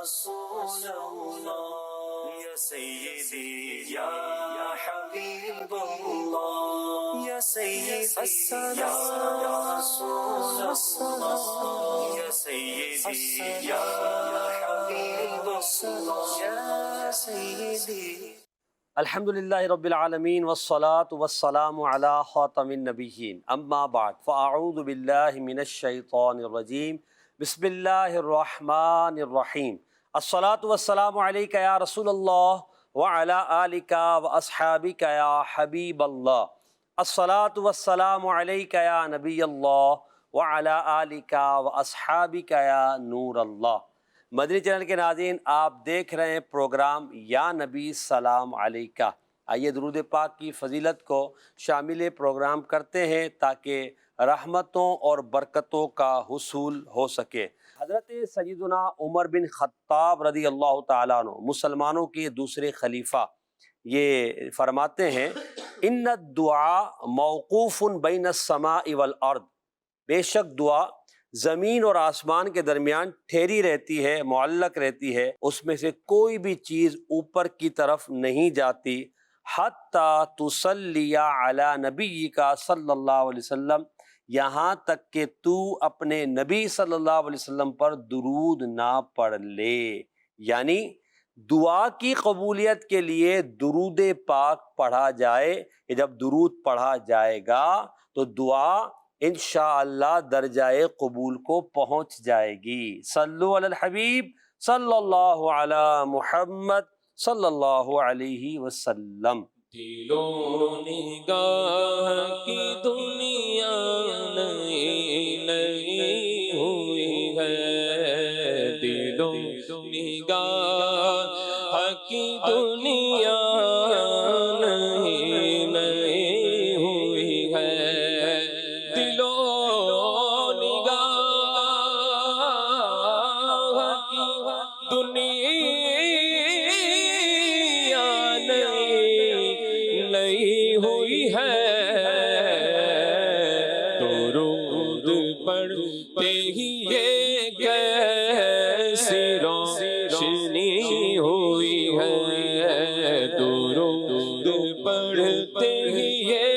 رسول اللہ یا سیدی یا حبیب اللہ یا سیدی یا رسول اللہ یا سیدی یا حبیب اللہ یا سیدی. الحمدللہ رب العالمین والصلاة والسلام علی خاتم النبیین اما بعد فاعوذ باللہ من الشیطان الرجیم بسم اللہ الرحمن الرحیم. الصلاة والسلام علیکہ یا رسول اللہ وعلی آلکہ واصحابکہ یا حبیب اللہ. الصلاة والسلام علیکہ یا نبی اللہ وعلی آلکہ واصحابکہ یا نور اللہ. مدنی چینل کے ناظرین، آپ دیکھ رہے ہیں پروگرام یا نبی سلام علیکہ. آئیے درود پاک کی فضیلت کو شامل پروگرام کرتے ہیں تاکہ رحمتوں اور برکتوں کا حصول ہو سکے. حضرت سیدنا عمر بن خطاب رضی اللہ تعالیٰ عنہ، مسلمانوں کے دوسرے خلیفہ، یہ فرماتے ہیں ان الدعاء موقوف بین السماء والارض، بے شک دعا زمین اور آسمان کے درمیان ٹھہری رہتی ہے، معلق رہتی ہے، اس میں سے کوئی بھی چیز اوپر کی طرف نہیں جاتی. حتی تصلی علی نبیک صلی اللہ علیہ وسلم، یہاں تک کہ تو اپنے نبی صلی اللہ علیہ وسلم پر درود نہ پڑھ لے. یعنی دعا کی قبولیت کے لیے درود پاک پڑھا جائے کہ جب درود پڑھا جائے گا تو دعا انشاءاللہ درجۂ قبول کو پہنچ جائے گی. صلو علی الحبیب صلی اللہ علی محمد صلی اللہ علیہ وسلم. دل و نگاہ کی دنیا نئی نئی ہوئی ہے، دل و نگاہ کی دنیا نئی نئی ہوئی ہے، دل و نگاہ کی دنیا نئی ہوئی ہے. درود پڑھتے ہی یہ کیسی روشنی ہوئی ہے، درود پڑھتے ہی یہ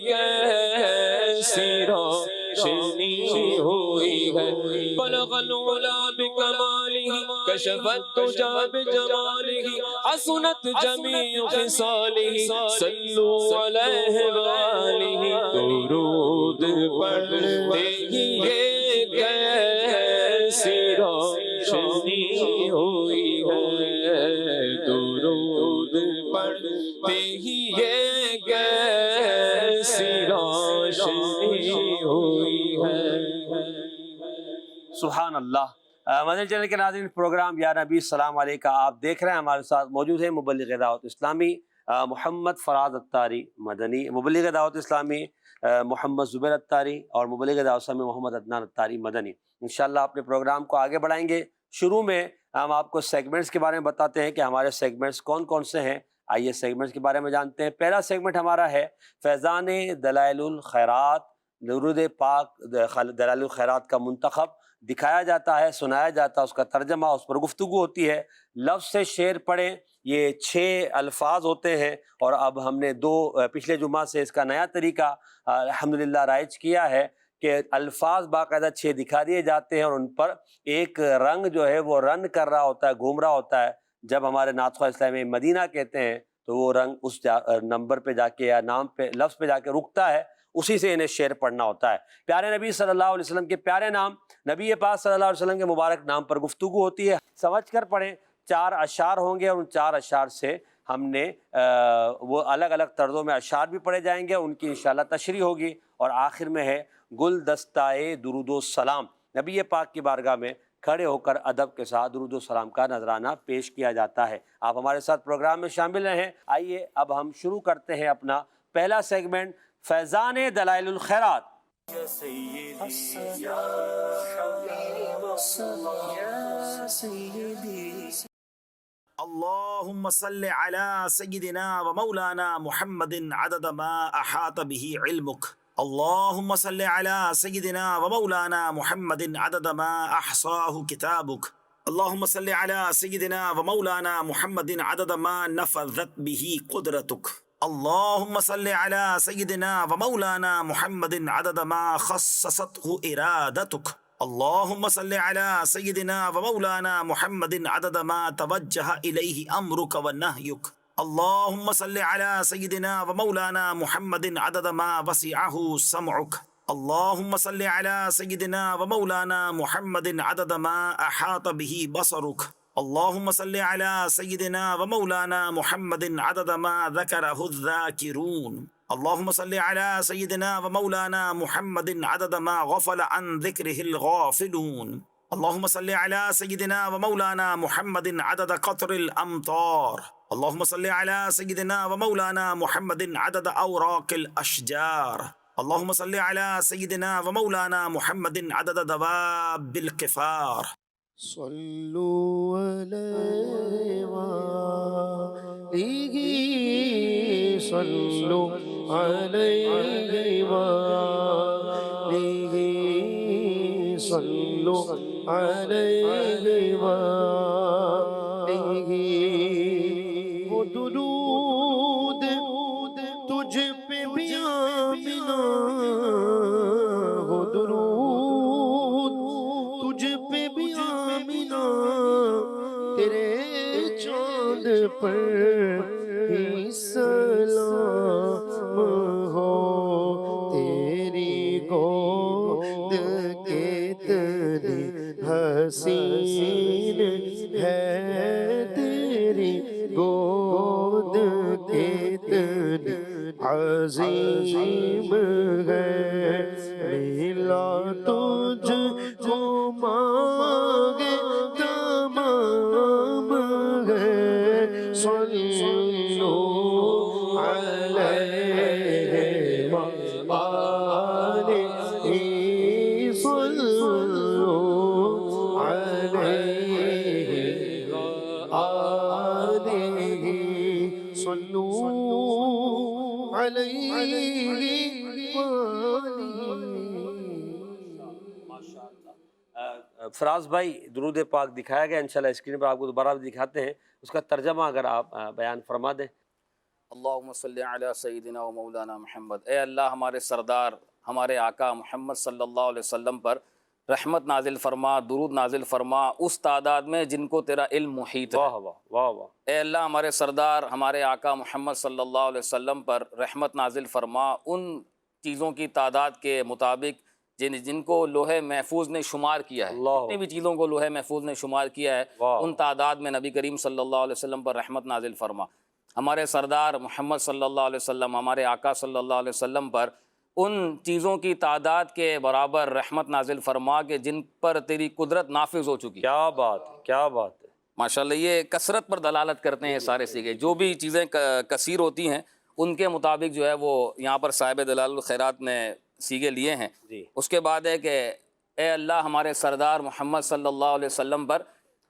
کیسی روشنی ہوئی ہے. بلغ العلا بکمالہ کشف الدجی بجمالہ حسنت جمیع خصالہ صلو علیہ وآلہ. درود پڑھتے ہی یہ کیسی روشنی ہوئی ہے، درود پڑھتے ہی یہ کیسی روشنی ہوئی ہے. سبحان اللہ. مدنی چینل کے ناظرین، پروگرام یا نبی سلام علیکہ آپ دیکھ رہے ہیں. ہمارے ساتھ موجود ہیں مبلغ دعوت اسلامی محمد فراز اتاری مدنی، مبلغ دعوت اسلامی محمد زبیر اتاری اور مبلغ دعوت اسلامی محمد عدنان اتاری مدنی. انشاءاللہ اپنے پروگرام کو آگے بڑھائیں گے. شروع میں ہم آپ کو سیگمنٹس کے بارے میں بتاتے ہیں کہ ہمارے سیگمنٹس کون کون سے ہیں. آئیے سیگمنٹس کے بارے میں جانتے ہیں. پہلا سیگمنٹ ہمارا ہے فیضان دلائل الخیرات. درود پاک دلائل الخیرات کا منتخب دکھایا جاتا ہے، سنایا جاتا ہے، اس کا ترجمہ، اس پر گفتگو ہوتی ہے. لفظ سے شعر پڑھیں، یہ 6 الفاظ ہوتے ہیں، اور اب ہم نے پچھلے جمعہ سے اس کا نیا طریقہ الحمدللہ رائج کیا ہے کہ الفاظ باقاعدہ 6 دکھا دیے جاتے ہیں اور ان پر ایک رنگ جو ہے وہ رن کر رہا ہوتا ہے، گھوم رہا ہوتا ہے. جب ہمارے نعت خواہ اسلامی مدینہ کہتے ہیں تو وہ رنگ اس نمبر پہ جا کے یا نام پہ لفظ پہ جا کے رکتا ہے، اسی سے انہیں شعر پڑھنا ہوتا ہے. پیارے نبی صلی اللہ علیہ وسلم کے پیارے نام، نبی پاک صلی اللہ علیہ وسلم کے مبارک نام پر گفتگو ہوتی ہے. سمجھ کر پڑھیں. 4 اشعار ہوں گے اور ان 4 اشعار سے ہم نے وہ الگ الگ طرزوں میں اشعار بھی پڑھے جائیں گے، ان کی انشاءاللہ تشریح ہوگی. اور آخر میں ہے گل دستائے درود و سلام. نبی پاک کی بارگاہ میں کھڑے ہو کر ادب کے ساتھ درود و سلام کا نذرانہ پیش کیا جاتا ہے. آپ ہمارے ساتھ پروگرام میں شامل رہیں. آئیے اب ہم شروع کرتے ہیں اپنا پہلا سیگمنٹ، فیضان دلائل الخیرات. یا سیدی یا حبیب اللہ یا سیدی. اللهم صل على سيدنا ومولانا محمد عدد ما أحاط به علمك. اللهم صل على سيدنا ومولانا محمد عدد ما أحصاه كتابك. اللهم صل على سيدنا ومولانا محمد عدد ما نفذت به قدرتك. اللهم صل على سيدنا ومولانا محمد عدد ما خصصته إرادتك. اللهم صل على سيدنا ومولانا محمد عدد ما توجه إليه أمرك ونهيك. اللهم صل على سيدنا ومولانا محمد عدد ما وسعه سمعك. اللهم صل على سيدنا ومولانا محمد عدد ما أحاط به بصرك. اللهم صل على سيدنا ومولانا محمد عدد ما ذكره الذاكرون. اللهم صل على سيدنا ومولانا محمد عدد ما غفل عن ذكره الغافلون. اللهم صل على سيدنا ومولانا محمد عدد قطر الأمطار. اللهم صل على سيدنا ومولانا محمد عدد أوراق الأشجار. اللهم صل على سيدنا ومولانا محمد عدد دواب القفار. صلوا عليه وآله صلوا عليه وآله صلوا عليه وآله وہ درود تجھ پہ بھی آمنا وہ درود تجھ پہ بھی آمنا تیرے چاند پر ہی سلام ہو تیری گود کتنی حسین ہے تیری گود کتنی عظیم ہے ملا تجھ کو مانگے تمام ہے صلو علیہ وآلہ صلو علیہ وآلہ صلو علیہ وآلہ. فراز بھائی درود پاک دکھایا گیا، انشاءاللہ اسکرین پر آپ کو دوبارہ بھی دکھاتے ہیں، اس کا ترجمہ اگر آپ بیان فرما دیں. اللہم صلی علی سیدنا و مولانا محمد. اے اللہ ہمارے سردار ہمارے آقا محمد صلی اللہ علیہ وسلم پر رحمت نازل فرما، درود نازل فرما اس تعداد میں جن کو تیرا علم محیط ہے. واہ واہ واہ واہ. اے اللہ ہمارے سردار ہمارے آقا محمد صلی اللہ علیہ وسلم پر رحمت نازل فرما ان چیزوں کی تعداد کے مطابق جن کو لوح محفوظ نے شمار کیا ہے. جتنی بھی چیزوں کو لوح محفوظ نے شمار کیا ہے ان تعداد میں نبی کریم صلی اللہ علیہ وسلم پر رحمت نازل فرما. ہمارے سردار محمد صلی اللہ علیہ وسلم ہمارے آقا صلی اللہ علیہ وسلم پر ان چیزوں کی تعداد کے برابر رحمت نازل فرما کہ جن پر تیری قدرت نافذ ہو چکی. کیا بات ہے، کیا بات ہے. ماشاءاللہ یہ کثرت پر دلالت کرتے ہیں سارے سیگے. جو بھی چیزیں کثیر ہوتی ہیں ان کے مطابق جو ہے وہ یہاں پر صاحب دلال الخیرات نے سیگے لیے ہیں. اس کے بعد ہے کہ اے اللہ ہمارے سردار محمد صلی اللہ علیہ وسلم پر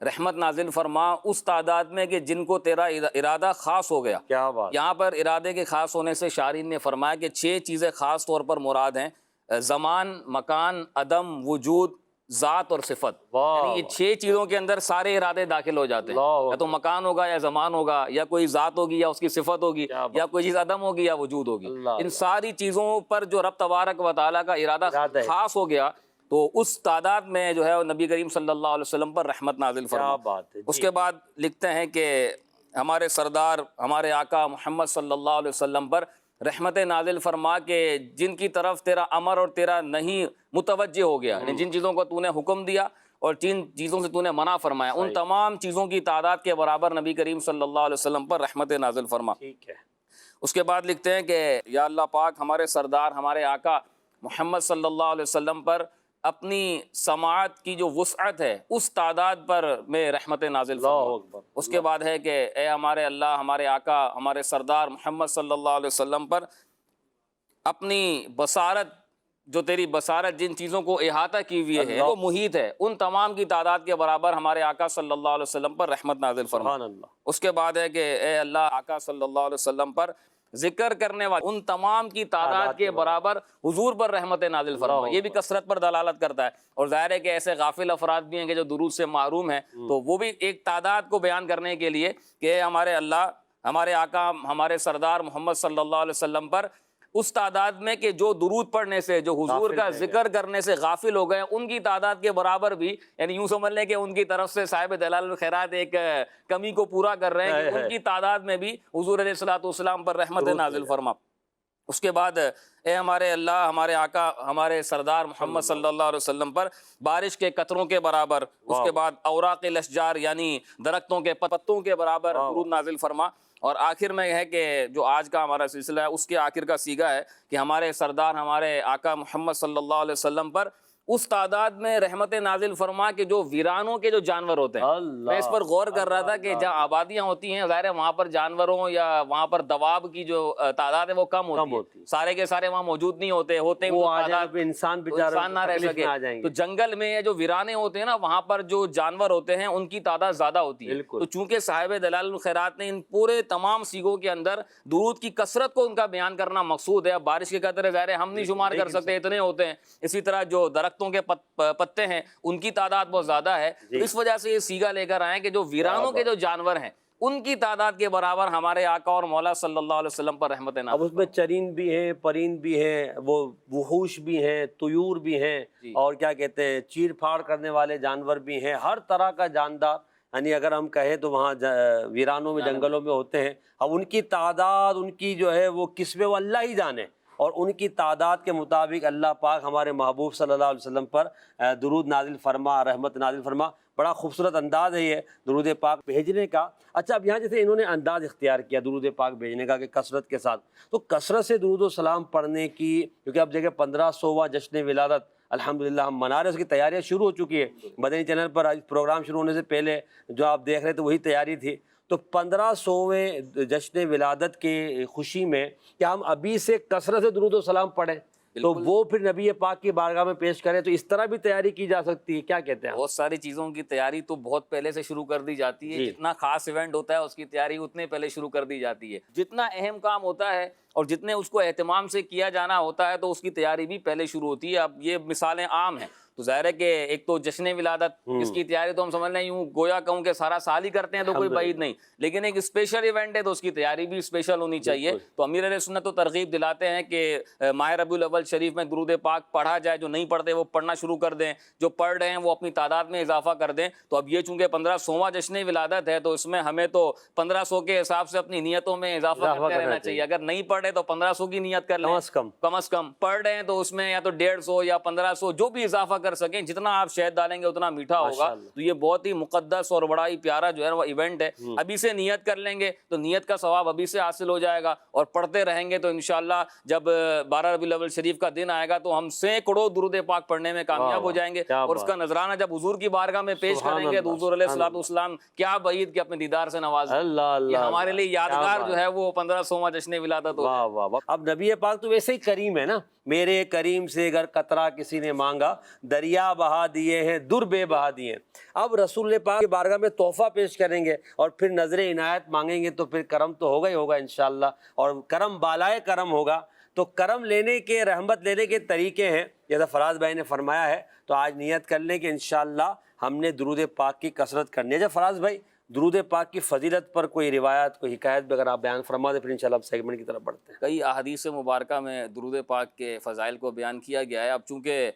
رحمت نازل فرما اس تعداد میں کہ جن کو تیرا ارادہ خاص ہو گیا. کیا بات. یہاں پر ارادے کے خاص ہونے سے شارحین نے فرمایا کہ 6 چیزیں خاص طور پر مراد ہیں: زمان، مکان، عدم، وجود، ذات اور صفت. یعنی یہ 6 چیزوں کے اندر سارے ارادے داخل ہو جاتے ہیں. یا تو مکان ہوگا یا زمان ہوگا یا کوئی ذات ہوگی یا اس کی صفت ہوگی یا کوئی چیز عدم ہوگی یا وجود ہوگی. ان ساری چیزوں پر جو رب تبارک و تعالیٰ کا ارادہ خاص ہو گیا تو اس تعداد میں جو ہے نبی کریم صلی اللہ علیہ وسلم پر رحمت نازل فرما. اس کے بعد لکھتے ہیں کہ ہمارے سردار ہمارے آقا محمد صلی اللہ علیہ وسلم پر رحمت نازل فرما کہ جن کی طرف تیرا امر اور تیرا نہیں متوجہ ہو گیا، یعنی جن چیزوں کو تو نے حکم دیا اور جن چیزوں سے تو نے منع فرمایا ان تمام چیزوں کی تعداد کے برابر نبی کریم صلی اللہ علیہ وسلم پر رحمت نازل فرما. اس کے بعد لکھتے ہیں کہ یا اللہ پاک ہمارے سردار ہمارے آقا محمد صلی اللہ علیہ وسلم پر اپنی سماعت کی جو وسعت ہے اس تعداد پر میں رحمت نازل فرما. اس کے بعد ہے کہ اے ہمارے اللہ ہمارے آقا ہمارے سردار محمد صلی اللہ علیہ وسلم پر اپنی بصارت، جو تیری بصارت جن چیزوں کو احاطہ کی ہوئی ہے وہ محیط ہے، ان تمام کی تعداد کے برابر ہمارے آقا صلی اللہ علیہ وسلم پر رحمت نازل فرما. اس کے بعد ہے کہ اے اللہ آقا صلی اللہ علیہ وسلم پر ذکر کرنے والے ان تمام کی تعداد کے برابر حضور پر رحمت نازل فرما. یہ بھی کثرت پر دلالت کرتا ہے. اور ظاہر ہے کہ ایسے غافل افراد بھی ہیں کہ جو درود سے محروم ہیں, تو وہ بھی ایک تعداد کو بیان کرنے کے لیے کہ ہمارے اللہ, ہمارے آقا, ہمارے سردار محمد صلی اللہ علیہ وسلم پر اس تعداد میں کہ جو درود پڑھنے سے, جو حضور کا ذکر کرنے سے غافل ہو گئے, ان کی تعداد کے برابر بھی, یعنی یوں سمجھ لیں کہ ان کی طرف سے صاحب دلال الخیرات ایک کمی کو پورا کر رہے ہیں کہ ان کی تعداد میں بھی حضور علیہ الصلوۃ والسلام پر رحمت نازل فرما. اس کے بعد اے ہمارے اللہ, ہمارے آقا, ہمارے سردار محمد صلی اللہ علیہ وسلم پر بارش کے قطروں کے برابر, اس کے بعد اوراق الاشجار یعنی درختوں کے پتوں کے برابر درود نازل فرما. اور آخر میں یہ ہے کہ جو آج کا ہمارا سلسلہ ہے اس کے آخر کا سیگا ہے کہ ہمارے سردار, ہمارے آقا محمد صلی اللہ علیہ وسلم پر اس تعداد میں رحمت نازل فرما کہ جو ویرانوں کے جو جانور ہوتے ہیں. میں اس پر غور کر رہا تھا کہ جہاں آبادیاں ہوتی ہیں ظاہر ہے وہاں پر جانوروں یا وہاں پر دواب کی جو تعداد ہے وہ کم ہوتی ہے, سارے کے سارے وہاں موجود نہیں ہوتے, انسان نہ رہ سکے. تو جنگل میں جو ویرانے ہوتے ہیں نا, وہاں پر جو جانور ہوتے ہیں ان کی تعداد زیادہ ہوتی ہے. تو چونکہ صاحب دلال الخیرات نے ان پورے تمام سیگوں کے اندر درود کی کثرت کو ان کا بیان کرنا مقصود ہے. اب بارش کے قطرے ظاہر ہے ہم نہیں شمار کر سکتے, اتنے ہوتے ہیں. اسی طرح جو درختوں کے پتے ہیں ان کی تعداد بہت زیادہ ہے. تو اس وجہ سے یہ سیگا لے کر آئے کہ جو ویرانوں کے جو جانور ہیں ان کی تعداد کے برابر ہمارے آقا اور مولا صلی اللہ علیہ وسلم پر رحمت نازل. اب اس میں چرین بھی ہیں, پرین بھی ہیں, وہ وحوش بھی ہیں, طیور بھی ہیں, اور کیا کہتے ہیں چیر پھاڑ کرنے والے جانور بھی ہیں, ہر طرح کا جاندار. یعنی اگر ہم کہیں تو وہاں ویرانوں میں, جنگلوں میں ہوتے ہیں. اب ان کی تعداد, ان کی جو ہے وہ قسمیں وہ اللہ ہی جانے, اور ان کی تعداد کے مطابق اللہ پاک ہمارے محبوب صلی اللہ علیہ وسلم پر درود نازل فرما, رحمت نازل فرما. بڑا خوبصورت انداز ہے یہ درود پاک بھیجنے کا. اچھا, اب یہاں جیسے انہوں نے انداز اختیار کیا درود پاک بھیجنے کا کہ کثرت کے ساتھ, تو کثرت سے درود و سلام پڑھنے کی, کیونکہ اب دیکھیں 1500واں جشن ولادت الحمدللہ ہم منا رہے ہیں, اس کی تیاریاں شروع ہو چکی ہے. مدنی چینل پر آج پروگرام شروع ہونے سے پہلے جو آپ دیکھ رہے تھے وہی تیاری تھی. تو 1500ویں جشن ولادت کی خوشی میں کیا ہم ابھی سے کثرت سے درود و سلام پڑھیں تو وہ پھر نبی پاک کی بارگاہ میں پیش کریں, تو اس طرح بھی تیاری کی جا سکتی ہے, کیا کہتے ہیں؟ بہت ساری چیزوں کی تیاری تو بہت پہلے سے شروع کر دی جاتی ہے. جتنا خاص ایونٹ ہوتا ہے اس کی تیاری اتنے پہلے شروع کر دی جاتی ہے. جتنا اہم کام ہوتا ہے اور جتنے اس کو اہتمام سے کیا جانا ہوتا ہے تو اس کی تیاری بھی پہلے شروع ہوتی ہے. اب یہ مثالیں عام ہیں. تو ظاہر ہے کہ ایک تو جشن ولادت, اس کی تیاری تو ہم سمجھ لیں یوں گویا کہوں کہ سارا سال ہی کرتے ہیں تو کوئی بعید نہیں, لیکن ایک اسپیشل ایونٹ ہے تو اس کی تیاری بھی اسپیشل ہونی چاہیے. تو امیر اہل سنت تو ترغیب دلاتے ہیں کہ ماہ ربیع الاول شریف میں درود پاک پڑھا جائے. جو نہیں پڑھتے وہ پڑھنا شروع کر دیں, جو پڑھ رہے ہیں وہ اپنی تعداد میں اضافہ کر دیں. تو اب یہ چونکہ 1500واں جشن ولادت ہے تو اس میں ہمیں تو 1500 کے حساب سے اپنی نیتوں میں اضافہ کرتے رہنا چاہیے. اگر نہیں پڑھ رہے تو 1500 کی نیت کر لیں کم از کم. پڑھ رہے ہیں تو اس میں یا تو 150 یا 1500 جو بھی اضافہ کر سکیں, جتنا آپ شہد ڈالیں گے اتنا میٹھا ہوگا. تو یہ بہت ہی مقدس اور بڑا ہی پیارا جو ہے وہ ایونٹ ہے. ابھی سے نیت کر لیں گے تو نیت کا ثواب ابھی سے حاصل ہو جائے گا, اور پڑھتے رہیں گے تو انشاءاللہ جب 12 ربیع الاول شریف کا دن آئے گا تو ہم سینکڑوں درود پاک پڑھنے میں کامیاب ہو جائیں گے. اور اس کا نذرانہ جب حضور کی بارگاہ میں پیش کریں گے تو حضور علیہ الصلوۃ والسلام کیا بعید کہ اپنے دیدار سے نوازیں. یہ ہمارے لیے یادگار جو ہے وہ 1500واں جشن ولادت ہوگا. اب نبی پاک تو ویسے ہی کریم ہے نا, میرے کریم سے اگر قطرہ کسی نے مانگا دریا بہا دیے ہیں, در بے بہا دیے. اب رسول پاک کی بارگاہ میں تحفہ پیش کریں گے اور پھر نظر عنایت مانگیں گے تو پھر کرم تو ہوگا ہی ہوگا انشاءاللہ, اور کرم بالائے کرم ہوگا. تو کرم لینے کے, رحمت لینے کے طریقے ہیں جیسا فراز بھائی نے فرمایا ہے. تو آج نیت کر لیں کہ انشاءاللہ ہم نے درود پاک کی کثرت کرنی ہے. جب فراز بھائی درود پاک کی فضیلت پر کوئی روایت, کوئی حکایت بھی اگر آپ بیان فرما دیں پھر انشاءاللہ آپ سیگمنٹ کی طرف بڑھتے ہیں. کئی احادیث مبارکہ میں درود پاک کے فضائل کو بیان کیا گیا ہے. اب چونکہ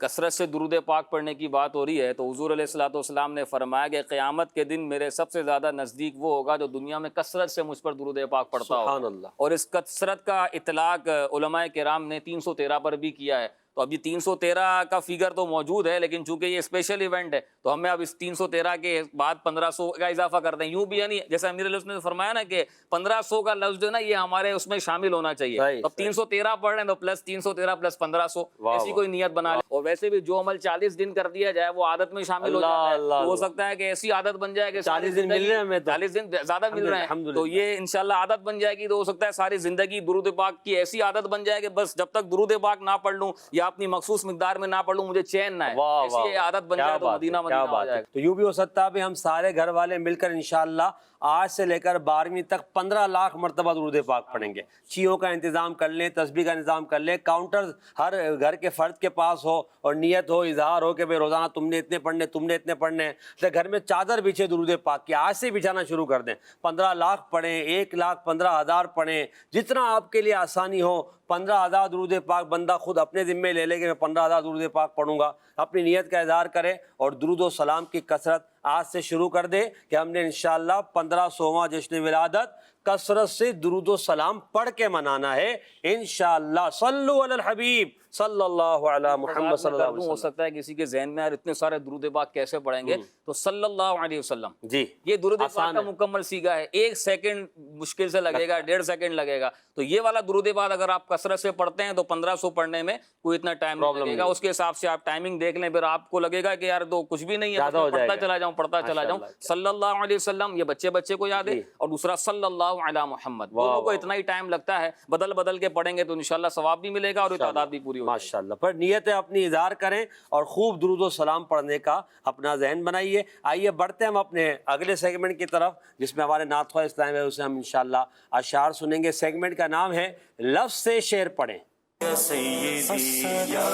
کثرت سے درود پاک پڑھنے کی بات ہو رہی ہے تو حضور علیہ الصلوۃ والسلام نے فرمایا کہ قیامت کے دن میرے سب سے زیادہ نزدیک وہ ہوگا جو دنیا میں کثرت سے مجھ پر درود پاک پڑھتا ہوگا. سبحان اللہ. اور اس کثرت کا اطلاق علماء کرام نے 313 پر بھی کیا ہے. تو اب یہ 313 کا فگر تو موجود ہے, لیکن چونکہ یہ اسپیشل ایونٹ ہے تو ہمیں اب اس 313 کے بعد 1500 کا اضافہ کر دیں. یوں بھی یعنی جیسے امیر علیہ نے فرمایا نا کہ 1500 کا لفظ جو ہے نا یہ ہمارے اس میں شامل ہونا چاہیے. اب 313 پڑھ رہے ہیں تو پلس 313 پلس 1500 ایسی کوئی نیت بنا لیں. اور ویسے بھی جو عمل 40 دن کر دیا جائے وہ عادت میں شامل ہو جاتا ہے. تو ہو سکتا ہے کہ ایسی عادت بن جائے کہ 40 دن مل رہے ہیں, ہمیں 40 دن زیادہ مل رہے ہیں تو یہ انشاءاللہ عادت بن جائے گی. تو ہو سکتا ہے ساری زندگی درود پاک کی ایسی عادت بن جائے کہ بس جب تک درود پاک نہ پڑھ لوں یا اپنی مخصوص مقدار میں نہ پڑھ لوں مجھے چین نہ ہے. واہ ایسی واہ، یہ عادت بن کیا جائے تو بات ہے، مدینہ کیا مدینہ ہو بات جائے ہے. گا. تو یوں بھی ہو سکتا ہے بھی ہم سارے گھر والے مل کر انشاءاللہ آج سے لے کر 12ویں تک 15 لاکھ مرتبہ درود پاک پڑھیں گے. چیوں کا انتظام کر لیں، تسبیح کا انتظام کر لیں، کاؤنٹر ہر گھر کے فرد کے پاس ہو اور نیت ہو، اظہار ہو کہ بھئی روزانہ تم نے اتنے پڑھنے، تم نے اتنے پڑھنے. تو گھر میں چادر بچھے درود پاک کی، آج سے بچھانا شروع کر دیں. 15 لاکھ پڑھیں، 1,15,000 پڑھیں، جتنا آپ کے لیے آسانی ہو. 15,000 درود پاک بندہ خود اپنے ذمے لے لے کہ میں 15,000 درود پاک پڑھوں گا. اپنی نیت کا اظہار کرے اور درود و سلام کی کثرت آج سے شروع کر دے کہ ہم نے انشاءاللہ 1500واں جشن ولادت کثرت سے درود و سلام پڑھ کے منانا ہے انشاءاللہ. صلو علی الحبیب صلی اللہ علی محمد صلی اللہ علیہ ہو وسلم. سکتا ہے کسی کے ذہن میں یار اتنے سارے درود پاک کیسے پڑھیں گے، تو صلی اللہ علیہ وسلم جی یہ درود پاک آسان کا ہے. مکمل سیگا ہے. 1 سیکنڈ مشکل سے لگے گا، 1.5 سیکنڈ لگے گا. تو یہ والا درود پاک اگر آپ کثرت سے پڑھتے ہیں تو 1500 پڑھنے میں کوئی اتنا ٹائم نہیں لگے گا. اس کے حساب سے آپ ٹائمنگ دیکھ لیں، پھر آپ کو لگے گا کہ یار تو کچھ بھی نہیں ہے، زیادہ ہو جائے پڑھتا گا. چلا جاؤں پڑھتا چلا جاؤں. صلی اللہ علیہ وسلم یہ بچے کو یاد ہے، جی. اور دوسرا صلی اللہ علی محمد. واہ دونوں کو واہ. اتنا ہی ٹائم لگتا ہے، بدل بدل کے پڑھیں گے تو انشاءاللہ ثواب بھی ملے گا اور تعداد بھی پوری ہو جائے گی. ماشاءاللہ. پر نیتیں اپنی اظہار کریں اور خوب درود و سلام پڑھنے کا اپنا ذہن بنائیے. آئیے بڑھتے ہیں ہم اپنے اگلے سیگمنٹ کی طرف جس میں ہمارے نعت خواہ اسلام ہے، اسے ہم انشاءاللہ اشعار سنیں گے. سیگمنٹ کا نام ہے لفظ سے شعر پڑھیں. یا سیدی یا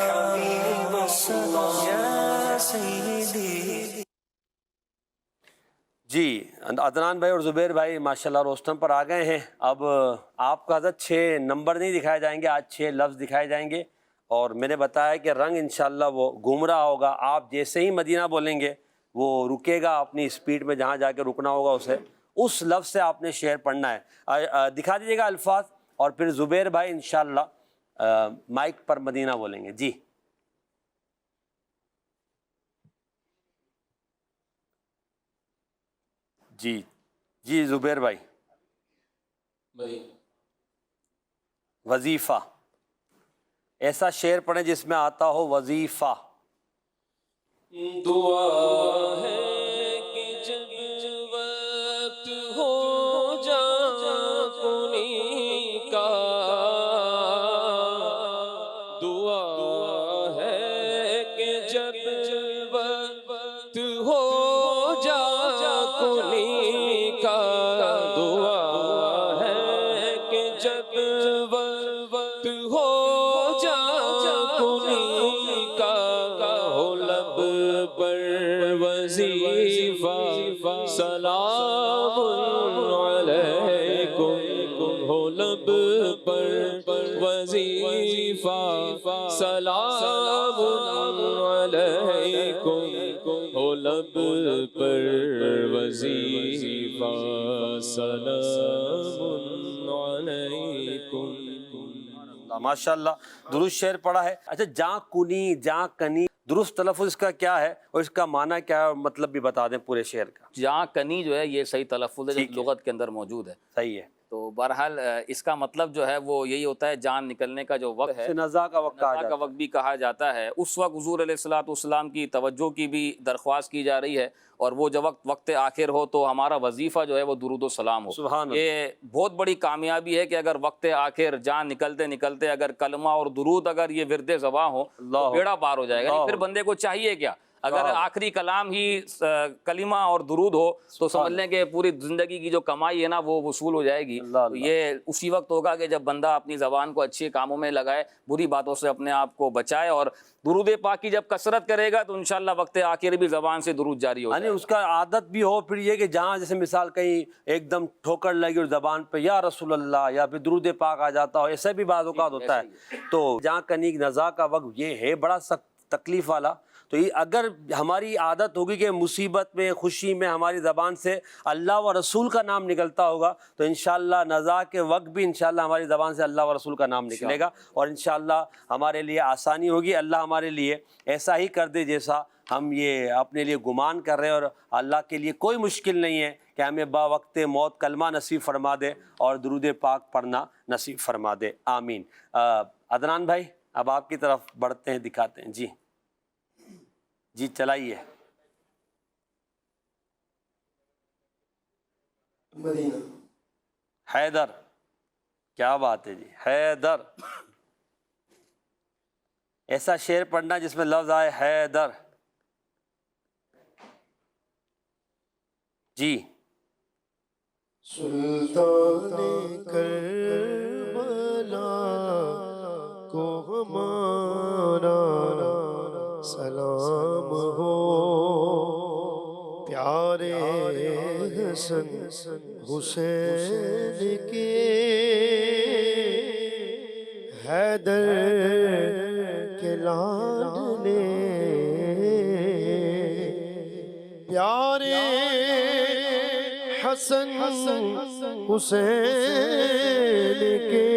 حبیب الصلاة یا سیدی. جی عدنان بھائی اور زبیر بھائی ماشاءاللہ روستم پر آ گئے ہیں. اب آپ کو حضرت 6 نمبر نہیں دکھائے جائیں گے، آج 6 لفظ دکھائے جائیں گے. اور میں نے بتایا کہ رنگ انشاءاللہ وہ گھوم رہا ہوگا. آپ جیسے ہی مدینہ بولیں گے وہ رکے گا اپنی اسپیڈ میں، جہاں جا کے رکنا ہوگا اسے اس لفظ سے آپ نے شعر پڑھنا ہے. دکھا دیجیے گا الفاظ، اور پھر زبیر بھائی انشاءاللہ مائک پر مدینہ بولیں گے. جی جی جی زبیر بھائی. وظیفہ، ایسا شعر پڑھیں جس میں آتا ہو وظیفہ. دعا ہے کہ جب وقت ہو جا کنی کا، دعا ہے کہ جب وقت ہو جا کنی کا، دعا ہے کہ جب وقت ہو جا کنی کا، ہو لب پر وظیفہ سلام علیکم، ہو لب پر وظیفہ سلام علیکم، ہو لب پر وظیفہ سلام علیکم. ماشاءاللہ درست شعر پڑھا ہے. اچھا جاں کنی، جاں کنی، درست تلفظ اس کا کیا ہے اور اس کا معنی کیا ہے، مطلب بھی بتا دیں پورے شعر کا. جہاں کنی جو ہے یہ صحیح تلفظ ہے ٹھیک جو ہے. لغت کے اندر موجود ہے. صحیح ہے. تو بہرحال اس کا مطلب جو ہے وہ یہی ہوتا ہے جان نکلنے کا جو وقت ہے، اسے نزا کا وقت کہا نزا جاتا کا ہے. وقت بھی کہا جاتا ہے. اس وقت حضور علیہ الصلوۃ والسلام کی توجہ کی بھی درخواست کی جا رہی ہے، اور وہ جب وقت آخر ہو تو ہمارا وظیفہ جو ہے وہ درود و سلام ہو. سبحان اللہ. یہ بہت بڑی کامیابی ہے کہ اگر وقت آخر جان نکلتے نکلتے اگر کلمہ اور درود اگر یہ ورد زباں ہو تو بیڑا پار ہو جائے گا. پھر بندے کو چاہیے کیا، اگر آخری کلام ہی کلمہ اور درود ہو تو سمجھ لیں کہ پوری زندگی کی جو کمائی ہے نا وہ وصول ہو جائے گی. تو یہ اسی وقت ہوگا کہ جب بندہ اپنی زبان کو اچھے کاموں میں لگائے، بری باتوں سے اپنے آپ کو بچائے، اور درود پاک کی جب کثرت کرے گا تو انشاءاللہ وقت آخر بھی زبان سے درود جاری ہو جائے یعنی گا. اس کا عادت بھی ہو. پھر یہ کہ جہاں جیسے مثال کہیں ایک دم ٹھوکر لگی اور زبان پہ یا رسول اللہ یا پھر درود پاک آ جاتا ہو، ایسا بھی بعض اوقات ہوتا ہے. تو جہاں کنی نزا کا وقت یہ ہے بڑا سخت تکلیف والا. تو یہ اگر ہماری عادت ہوگی کہ مصیبت میں خوشی میں ہماری زبان سے اللہ و رسول کا نام نکلتا ہوگا تو انشاءاللہ نزا کے وقت بھی انشاءاللہ ہماری زبان سے اللہ و رسول کا نام نکلے گا، اور انشاءاللہ ہمارے لیے آسانی ہوگی. اللہ ہمارے لیے ایسا ہی کر دے جیسا ہم یہ اپنے لیے گمان کر رہے ہیں، اور اللہ کے لیے کوئی مشکل نہیں ہے کہ ہمیں با وقت موت کلمہ نصیب فرما دے اور درود پاک پڑھنا نصیب فرما دے. آمین. عدنان بھائی اب آپ کی طرف بڑھتے ہیں، دکھاتے ہیں. جی جی چلائیے. مدینہ. حیدر، کیا بات ہے جی. حیدر ایسا شعر پڑھنا جس میں لفظ آئے حیدر. جی سلطان کربلا کو ہمارا سلام ہو، پیارے حسن حسین کے حیدر کے لاڈلے، پیارے حسن حسین کے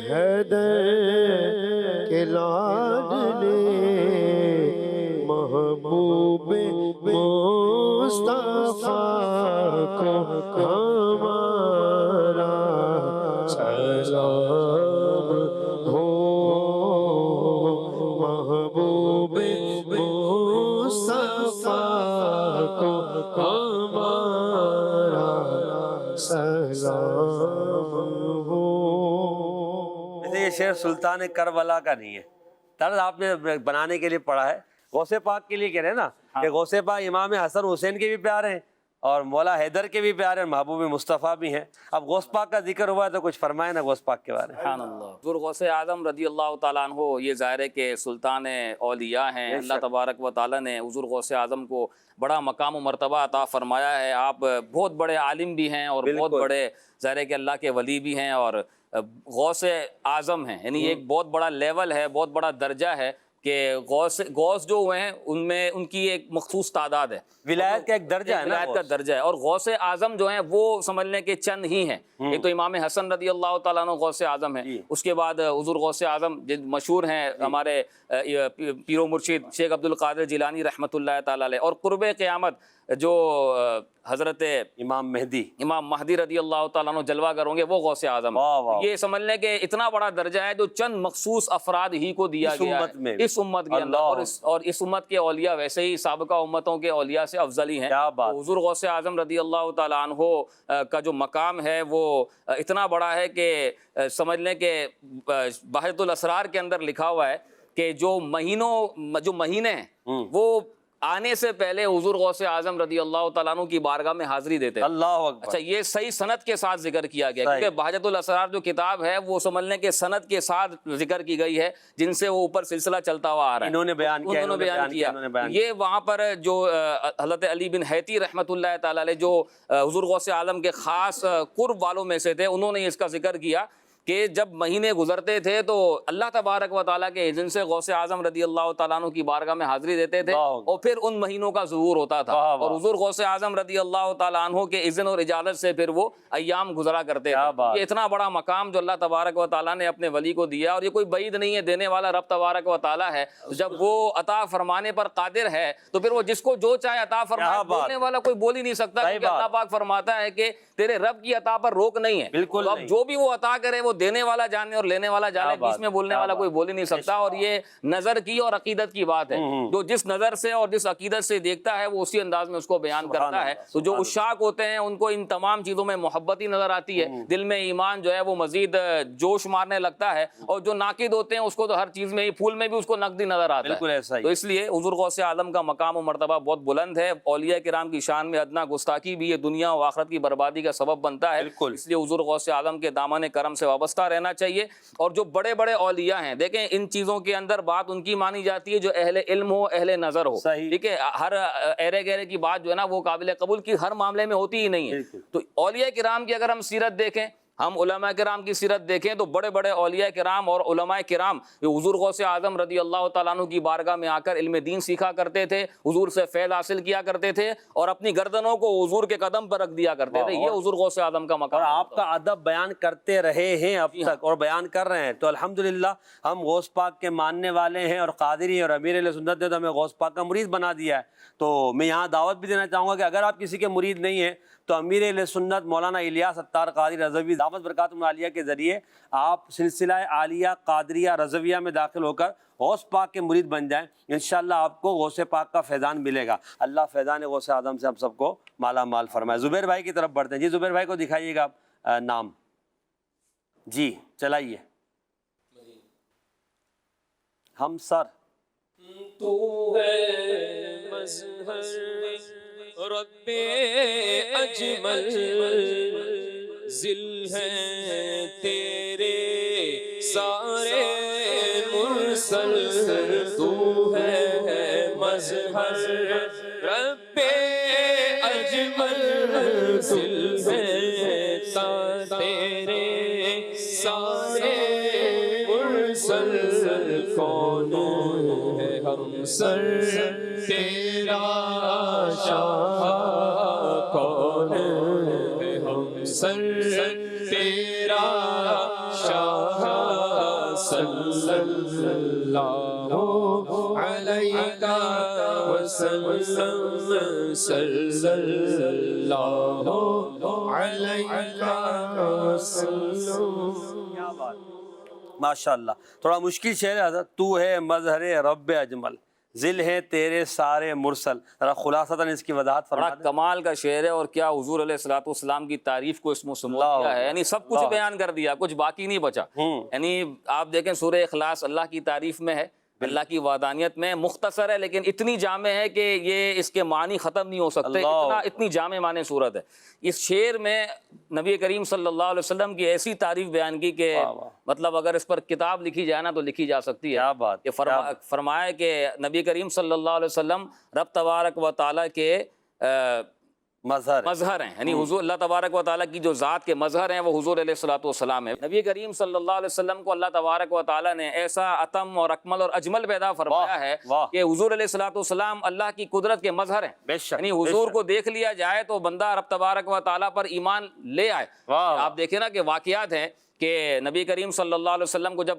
حیدر کے لاڈلے، محبوب مصطفیٰ کو ہمارا سلام ہو، محبوب مصطفیٰ کو ہمارا سلام ہو۔ ویسے یہ شعر سلطان کربلا کا نہیں ہے، طرز آپ نے بنانے کے لیے پڑھا ہے، غوث پاک کے لیے کہہ رہے ہیں نا کہ غوث پاک امام حسن حسین کے بھی پیارے ہیں اور مولا حیدر کے بھی پیارے ہیں، محبوب مصطفیٰ بھی ہیں۔ اب غوث پاک کا ذکر ہوا ہے تو کچھ فرمائے نا غوث پاک کے بارے میں۔ سبحان اللہ۔ حضور غوث اعظم رضی اللہ تعالیٰ عنہ یہ ظاہر ہے کہ سلطان اولیاء ہیں، اللہ تبارک و تعالیٰ نے حضور غوث اعظم کو بڑا مقام و مرتبہ عطا فرمایا ہے۔ آپ بہت بڑے عالم بھی ہیں اور بہت بڑے ظاہر ہے کہ اللہ کے ولی بھی ہیں اور غوث اعظم ہیں، یعنی ایک بہت بڑا لیول ہے، بہت بڑا درجہ ہے کہ غوث جو ہوئے ہیں ان میں ان کی ایک مخصوص تعداد ہے، ولایت کا ایک درجہ ہے نا، ولایت کا درجہ ہے، اور غوث اعظم جو ہیں وہ سمجھ لیں کہ چند ہی ہیں۔ ایک تو امام حسن رضی اللہ تعالیٰ عنہ غوث اعظم ہیں، اس کے بعد حضور غوث اعظم مشہور ہیں ہمارے پیر و مرشد شیخ عبد القادر جیلانی رحمۃ اللہ تعالیٰ علیہ، اور قرب قیامت جو حضرت امام مہدی رضی اللہ تعالیٰ عنہ جلوہ گر ہوں گے وہ غوث اعظم ہیں۔ یہ سمجھ لیں کہ اتنا بڑا درجہ ہے جو چند مخصوص افراد ہی کو دیا گیا ہے اس امت کے اندر، اور اس امت کے اولیاء ویسے ہی سابقہ امتوں کے اولیاء سے افضل ہی ہیں۔ حضور غوث اعظم رضی اللہ تعالیٰ عنہ کا جو مقام ہے وہ اتنا بڑا ہے کہ سمجھ لیں کہ بحث الاسرار کے اندر لکھا ہوا ہے کہ جو مہینے ہیں وہ آنے سے پہلے حضور غوث اعظم رضی اللہ تعالیٰ عنہ کی بارگاہ میں حاضری دیتے ہیں۔ اللہ اکبر۔ اچھا، یہ صحیح سند کے ساتھ ذکر کیا گیا کیونکہ بہجت الاسرار جو کتاب ہے وہ سمجھ لیں کہ سند کے ساتھ ذکر کی گئی ہے جن سے وہ اوپر سلسلہ چلتا ہوا آ رہا ہے، انہوں نے بیان کیا۔ یہ وہاں پر جو حضرت علی بن حیتی رحمۃ اللہ تعالیٰ علیہ جو حضور غوث اعظم کے خاص قرب والوں میں سے تھے، انہوں نے اس کا ذکر کیا کہ جب مہینے گزرتے تھے تو اللہ تبارک و تعالیٰ کے اذن سے غوث اعظم رضی اللہ تعالیٰ عنہ کی بارگاہ میں حاضری دیتے تھے اور پھر ان مہینوں کا ظہور ہوتا تھا، اور حضور غوث اعظم رضی اللہ تعالیٰ عنہ کے اذن اور اجازت سے پھر وہ ایام گزرا کرتے تھے۔ یہ اتنا بڑا مقام جو اللہ تبارک و تعالیٰ نے اپنے ولی کو دیا، اور یہ کوئی بعید نہیں ہے، دینے والا رب تبارک و تعالیٰ ہے۔ جب وہ عطا فرمانے پر قادر ہے تو پھر وہ جس کو جو چاہے عطا فرمائے، بولنے والا کوئی بول ہی نہیں سکتا، کیونکہ اللہ پاک فرماتا ہے کہ تیرے رب کی عطا پر روک نہیں ہے، تو اب جو بھی وہ عطا کرے وہ دینے والا جانے اور لینے والا جانے، بیچ میں بولنے والا کوئی بول ہی نہیں سکتا۔ اور یہ نظر کی اور عقیدت کی بات ہے، جو جس نظر سے اور جس عقیدت سے دیکھتا ہے وہ اسی انداز میں اس کو بیان کرتا ہے۔ تو جو عشاق ہوتے ہیں ان کو ان تمام چیزوں میں محبت ہی نظر آتی ہے، دل میں ایمان جو ہے وہ مزید جوش مارنے لگتا ہے، اور جو ناقد ہوتے ہیں اس کو تو ہر چیز میں ہی، پھول میں بھی اس کو نقدی نظر آتا ہے۔ تو اس لیے حضور غوث اعظم کا مقام و مرتبہ بہت بلند ہے، اولیاء کرام کی شان میں ادنا گستاخی بھی یہ دنیا و آخرت کی بربادی کا سبب بنتا ہے، اس لیے حضور غوث اعظم کے دامن کرم سے وابستہ رہنا چاہیے۔ اور جو بڑے بڑے اولیاء ہیں، دیکھیں ان چیزوں کے اندر بات ان کی مانی جاتی ہے جو اہل علم ہو، اہل نظر ہو، ٹھیک ہے، ہر ایرے گہرے کی بات جو ہے نا وہ قابل قبول کی ہر معاملے میں ہوتی ہی نہیں ہے۔ تو اولیاء کرام کی اگر ہم سیرت دیکھیں، ہم علماء کرام کی سیرت دیکھیں تو بڑے بڑے اولیاء کرام اور علماء کرام حضور غوث اعظم رضی اللہ تعالیٰ عنہ کی بارگاہ میں آ کر علم دین سیکھا کرتے تھے، حضور سے فیض حاصل کیا کرتے تھے، اور اپنی گردنوں کو حضور کے قدم پر رکھ دیا کرتے تھے۔ یہ حضور غوث اعظم کا مقام، اور آپ کا ادب بیان کرتے رہے ہیں اب تک اور بیان کر رہے ہیں، تو الحمدللہ ہم غوث پاک کے ماننے والے ہیں، اور قادری اور امیر اہل سنت نے تو ہمیں غوث پاک کا مرید بنا دیا ہے۔ تو میں یہاں دعوت بھی دینا چاہوں گا کہ اگر آپ کسی کے مرید نہیں ہیں تو امیر اہل سنت مولانا الیاس اتار قادری رضوی دامت برکاتہم العالیہ کے ذریعے آپ سلسلہ عالیہ قادریہ رضویہ میں داخل ہو کر غوث پاک کے مرید بن جائیں، انشاءاللہ آپ کو غوث پاک کا فیضان ملے گا۔ اللہ فیضان غوث اعظم سے ہم سب کو مالا مال فرمائے۔ زبیر بھائی کی طرف بڑھتے ہیں۔ جی زبیر بھائی کو دکھائیے گا نام، جی چلائیے۔ ہم سر تو ہے مظہر رب اجمل ذل ہیں تیرے سارے مرسل تو ہے مظہر رب اجمل ذل ہیں تیرے سارے مرسل کون ہے ہم سر تیرا شاہ کون ہے ہم سر تیرا شاہ صلی اللہ علیہ وسلم صلی اللہ علیہ وسلم. ماشاء اللہ. تھوڑا مشکل شعر ہے حضرت. تو ہے مظہر رب اجمل ذل ہیں تیرے سارے مرسل. ذرا خلاصتاً اس کی وضاحت فرما بڑا دیں. کمال کا شعر ہے، اور کیا حضور علیہ الصلوۃ والسلام کی تعریف کو اس میں سمو کیا ہے، یعنی سب کچھ بیان کر دیا، کچھ باقی نہیں بچا. یعنی آپ دیکھیں سورہ اخلاص اللہ کی تعریف میں ہے، اللہ کی وحدانیت میں، مختصر ہے لیکن اتنی جامع ہے کہ یہ اس کے معنی ختم نہیں ہو سکتے، اتنی جامع معنی صورت ہے. اس شعر میں نبی کریم صلی اللہ علیہ وسلم کی ایسی تعریف بیان کی کہ مطلب اگر اس پر کتاب لکھی جائے نا تو لکھی جا سکتی ہے. کہ فرمایا کہ نبی کریم صلی اللہ علیہ وسلم رب تبارک و تعالیٰ کے مظہر ہیں، یعنی حضور اللہ تبارک و تعالیٰ کی جو ذات کے مظہر ہیں وہ حضور علیہ الصلوۃ والسلام ہے. نبی کریم صلی اللہ علیہ وسلم کو اللہ تبارک و تعالیٰ نے ایسا اتم اور اکمل اور اجمل پیدا فرمایا ہے کہ حضور علیہ الصلوۃ والسلام اللہ کی قدرت کے مظہر ہیں. یعنی حضور کو دیکھ لیا جائے تو بندہ رب تبارک و تعالیٰ پر ایمان لے آئے. آپ دیکھیں نا کہ واقعات ہیں کہ نبی کریم صلی اللہ علیہ وسلم کو جب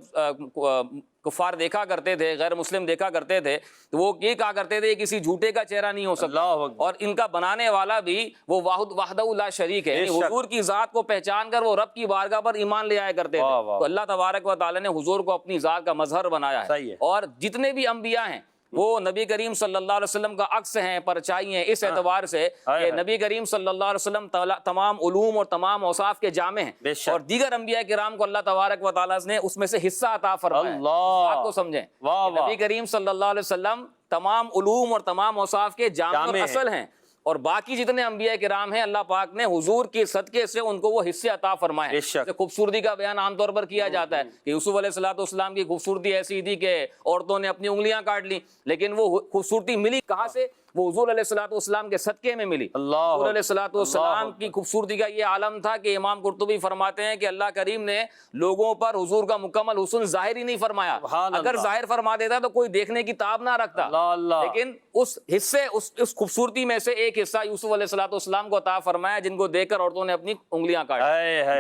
کفار دیکھا کرتے تھے، غیر مسلم دیکھا کرتے تھے، تو وہ یہ کہا کرتے تھے یہ کسی جھوٹے کا چہرہ نہیں ہو سکتا، اور ان کا بنانے والا بھی وہ وحدہ لا شریک ہے. یعنی حضور کی ذات کو پہچان کر وہ رب کی بارگاہ پر ایمان لے آیا کرتے تھے. تو اللہ تبارک و تعالیٰ نے حضور کو اپنی ذات کا مظہر بنایا ہے. اور جتنے بھی انبیاء ہیں وہ نبی کریم صلی اللہ علیہ وسلم کا عکس ہیں، پرچائی ہیں، اس اعتبار سے کہ نبی کریم صلی اللہ علیہ وسلم تمام علوم اور تمام اوصاف کے جامع ہیں، اور دیگر انبیاء کرام کو اللہ تبارک و تعالیٰ نے اس میں سے حصہ عطا فرمایا ہے. بات کو سمجھیں، نبی کریم صلی اللہ علیہ وسلم تمام علوم اور تمام اوصاف کے جامع اور اصل ہیں، اور باقی جتنے انبیاء کرام ہیں اللہ پاک نے حضور کے صدقے سے ان کو وہ حصے عطا فرمائے. خوبصورتی کا بیان عام طور پر کیا جاتا ہے کہ یوسف علیہ الصلوۃ والسلام کی خوبصورتی ایسی تھی کہ عورتوں نے اپنی انگلیاں کاٹ لی، لیکن وہ خوبصورتی ملی کہاں سے؟ وہ حضور علیہ الصلوۃ والسلام کے صدقے میں ملی. حضور علیہ الصلوۃ والسلام کی خوبصورتی کا یہ عالم تھا کہ امام قرطبی فرماتے ہیں کہ اللہ کریم نے لوگوں پر حضور کا مکمل حسن ظاہر ہی نہیں فرمایا. اگر ظاہر فرما دیتا تو کوئی دیکھنے کی تاب نہ رکھتا، لیکن اس حصے اس خوبصورتی میں سے ایک حصہ یوسف علیہ الصلوۃ والسلام کو عطا فرمایا جن کو دیکھ کر عورتوں نے اپنی انگلیاں کاٹی.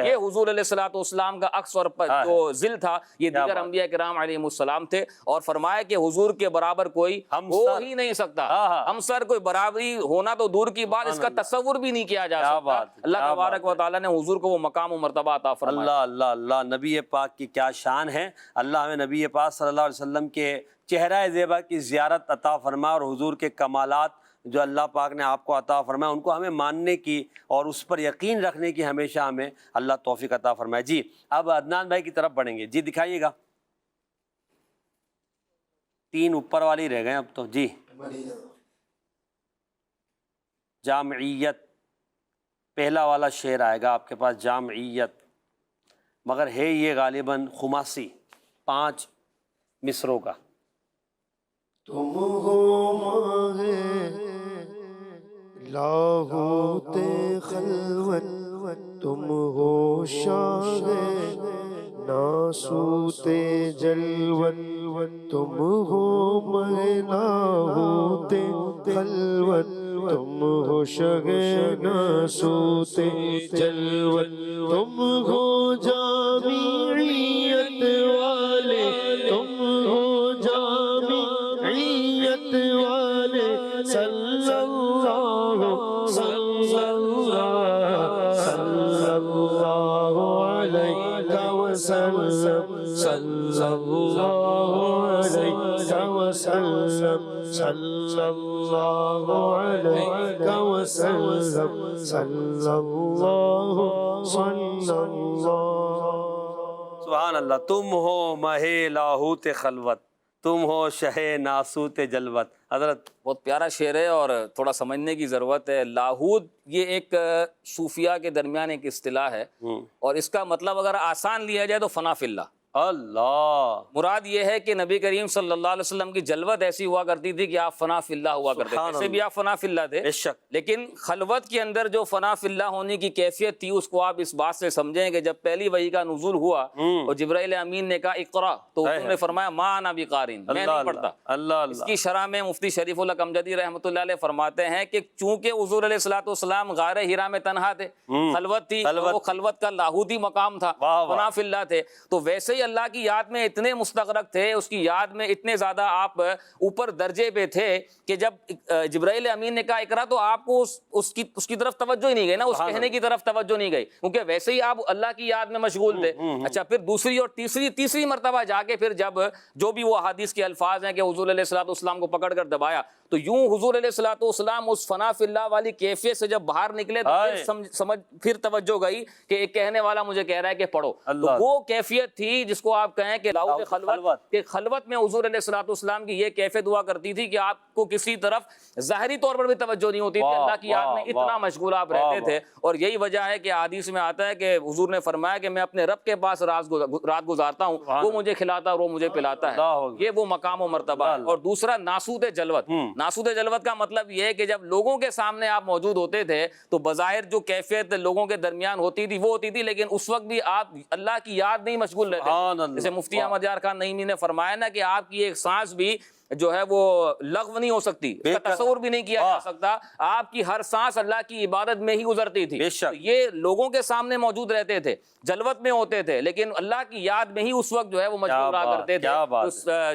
یہ حضور علیہ الصلوۃ والسلام کا عکس اور جو ذل تھا یہ دیگر انبیاء کرام علیہم السلام تھے. اور فرمایا کہ حضور کے برابر کوئی ہو ہی نہیں سکتا. ہم سر کوئی برابر ہونا تو دور کی بات، اس کا تصور بھی نہیں کیا جا سکتا. اللہ تبارک و تعالیٰ نے حضور کو وہ مقام و مرتبہ عطا فرمایا. اللہ اللہ اللہ. نبی پاک کی کیا شان ہے. اللہ ہمیں نبی پاک صلی اللہ علیہ وسلم کے چہرہ زیبا کی زیارت عطا فرمائے، اور حضور کے کمالات جو اللہ پاک نے آپ کو عطا فرمایا ان کو ہمیں ماننے کی اور اس پر یقین رکھنے کی ہمیشہ ہمیں اللہ توفیق عطا فرمائے. جی اب عدنان بھائی کی طرف بڑھیں گے. جی دکھائیے گا. 3 اوپر والی رہ گئے اب تو. جی جامعیت پہلا والا شعر آئے گا آپ کے پاس. جامعیت مگر ہے یہ غالباً خماسی 5 مصروں کا. تم ہو ماہ لاہوت خلوت، تم ہو شاہ ناسوت جلوت، تم ہو ماہ لاہوت خلوت، تم ہو شاہ ناسوت جلوت، تم ہو جامعیت والے، تم ہو جامعیت والے. صلی اللہ صلی اللہ صلی اللہ علیہ وسلم، صلی اللہ علیہ وسلم، صلی اللہ علیہ وسلم، صلی اللہ صلی اللہ. سبحان اللہ. تم ہو مہ لاہوت خلوت، تم ہو شہ ناسوت جلوت. حضرت بہت پیارا شعر ہے اور تھوڑا سمجھنے کی ضرورت ہے. لاہوت یہ ایک صوفیہ کے درمیان ایک اصطلاح ہے اور اس کا مطلب اگر آسان لیا جائے تو فنا فی اللہ. اللہ مراد یہ ہے کہ نبی کریم صلی اللہ علیہ وسلم کی جلوت ایسی ہوا کرتی تھی کہ آپ فنا فی اللہ ہوا کرتے تھے. ایسے بھی آپ فنا فی اللہ تھے بے شک. لیکن خلوت کے اندر جو فنا فی اللہ ہونے کی کیفیت تھی اس کو آپ اس بات سے سمجھیں کہ جب پہلی وحی کا نزول ہوا اور جبرائیل امین نے کہا اقرا تو انہوں نے فرمایا ما انا بقارئ، میں نہیں پڑھتا. اللہ اس کی شرح میں مفتی شریف اللہ کمجدی رحمۃ اللہ علیہ فرماتے ہیں کہ چونکہ حضور علیہ الصلوۃ والسلام غار حرا میں تنہا تھے، خلوت تھی، وہ خلوت کا لاہوتی مقام تھا، فنا فی اللہ تھے، تو ویسے ہی اللہ کی یاد میں اتنے مستغرق تھے، اس کی یاد میں اتنے زیادہ آپ اوپر درجے پہ تھے کہ جب جبرائیل امین نے کہا اقرا تو آپ کو اس کی طرف توجہ ہی نہیں گئی نا، اس کہنے کی طرف توجہ نہیں گئی، کیونکہ ویسے ہی آپ اللہ کی یاد میں مشغول تھے. اچھا پھر دوسری اور تیسری مرتبہ جا کے پھر جب جو بھی وہ احادیث کے الفاظ ہیں کہ حضور علیہ الصلوۃ والسلام کو پکڑ کر دبایا تو یوں حضور علیہ الصلوۃ والسلام اس فنا فی اللہ والی کیفیت سے جب باہر نکلے تو پھر توجہ گئی کہ ایک کہنے والا مجھے کہہ رہا ہے کہ پڑھو. تو وہ کیفیت تھی جس کو آپ کہیں کہ لاہوت خلوت، کہ خلوت میں حضور علیہ الصلوۃ والسلام کی یہ کیفیت ہوا کرتی تھی کہ آپ کو کسی طرف ظاہری طور پر بھی توجہ نہیں ہوتی تھی، اللہ کی یاد میں اتنا مشغول آپ رہتے تھے. اور یہی وجہ ہے کہ حدیث میں آتا ہے کہ حضور نے فرمایا کہ میں اپنے رب کے پاس رات گزارتا ہوں، وہ مجھے کھلاتا اور وہ مجھے پلاتا ہے. یہ وہ مقام و مرتبہ ہے. اور دوسرا ناسوت جلوت. ناسوت جلوت کا مطلب یہ ہے کہ جب لوگوں کے سامنے آپ موجود ہوتے تھے تو بظاہر جو کیفیت لوگوں کے درمیان ہوتی تھی وہ ہوتی تھی، لیکن اس وقت بھی آپ اللہ کی یاد نہیں مشغول رہتے. جیسے مفتی احمد یار خان نعیمی نے فرمایا نا کہ آپ کی ایک سانس بھی جو ہے وہ لغو نہیں ہو سکتی، اس کا تصور بھی نہیں کیا جا سکتا، آپ کی ہر سانس اللہ کی عبادت میں ہی گزرتی تھی. یہ لوگوں کے سامنے موجود رہتے تھے، جلوت میں ہوتے تھے، لیکن اللہ کی یاد میں ہی اس وقت جو ہے وہ مشغول رہا کرتے تھے. تو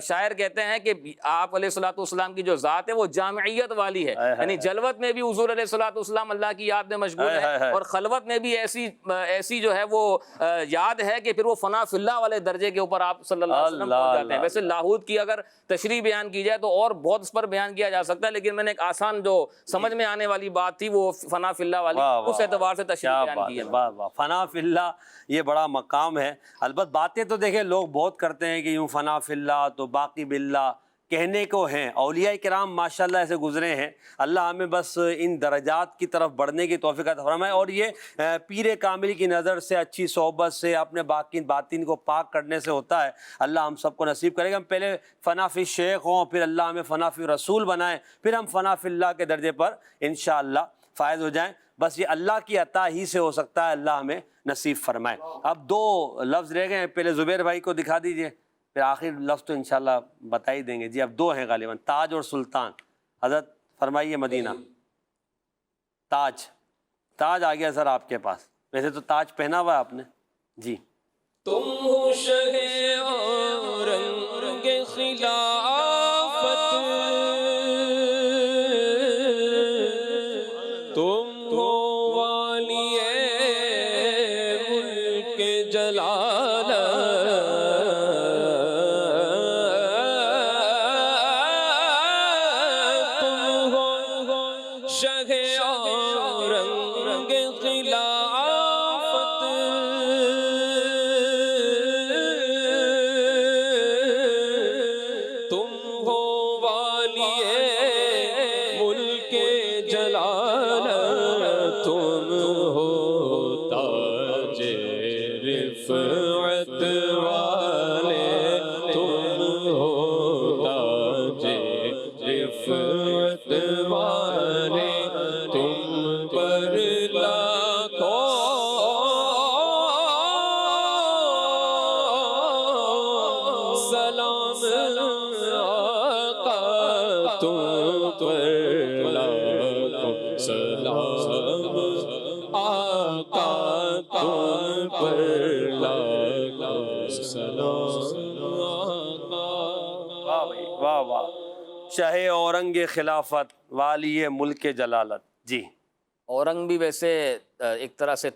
شاعر کہتے ہیں کہ آپ علیہ الصلوۃ والسلام کی جو ذات ہے وہ جامعیت والی ہے، یعنی جلوت میں بھی حضور علیہ الصلوۃ والسلام اللہ کی یاد میں مشغول ہے اور خلوت میں بھی ایسی جو ہے وہ یاد ہے کہ پھر وہ فنا فی اللہ والے درجے کے اوپر آپ صلی اللہ علیہ وسلم پہنچ جاتے ہیں. ویسے لاہوت کی اگر تشریح بیان کی جائے تو اور بہت اس پر بیان کیا جا سکتا ہے، لیکن میں نے ایک آسان جو سمجھ میں آنے والی بات تھی وہ فنا فی اللہ والی، اس اعتبار سے تشریح بیان کی ہے. فنا فی اللہ یہ بڑا مقام ہے. البتہ باتیں تو دیکھیں لوگ بہت کرتے ہیں کہ یوں فنا فی اللہ تو باقی باللہ کہنے کو ہیں. اولیاء کرام ماشاءاللہ ایسے گزرے ہیں، اللہ ہمیں بس ان درجات کی طرف بڑھنے کی توفیق عطا فرمائے. اور یہ پیر کامل کی نظر سے، اچھی صحبت سے، اپنے باطن کو پاک کرنے سے ہوتا ہے. اللہ ہم سب کو نصیب کرے گا. ہم پہلے فنا فی شیخ ہوں، پھر اللہ ہمیں فنا فی رسول بنائیں، پھر ہم فنا فی اللہ کے درجے پر انشاءاللہ فائز ہو جائیں. بس یہ اللہ کی عطا ہی سے ہو سکتا ہے، اللہ ہمیں نصیب فرمائے. اب 2 لفظ رہ گئے ہیں، پہلے زبیر بھائی کو دکھا دیجئے، پھر آخر لفظ تو انشاءاللہ بتا ہی دیں گے. جی اب 2 ہیں غالباً، تاج اور سلطان. حضرت فرمائیے مدینہ. تاج آ گیا سر آپ کے پاس، ویسے تو تاج پہنا ہوا ہے آپ نے. جی تم ہو شہ اورنگ خلافت، تم ہو والی ملک جلالت، تم ہو شہ اورنگ خلافت، تم ہو والی ملک جلالت، تم ہو تاج رفعت والے، تم ہو تاج رفعت والے، تم پر لاکھوں سلام آقا، تم پر لاکھوں سلام آقا، تم پر لاکھوں سلام آقا. واہ واہ. شہ اورنگ خلافت والی ملک جلالت. جی اورنگ بھی ویسے ایک طرح سے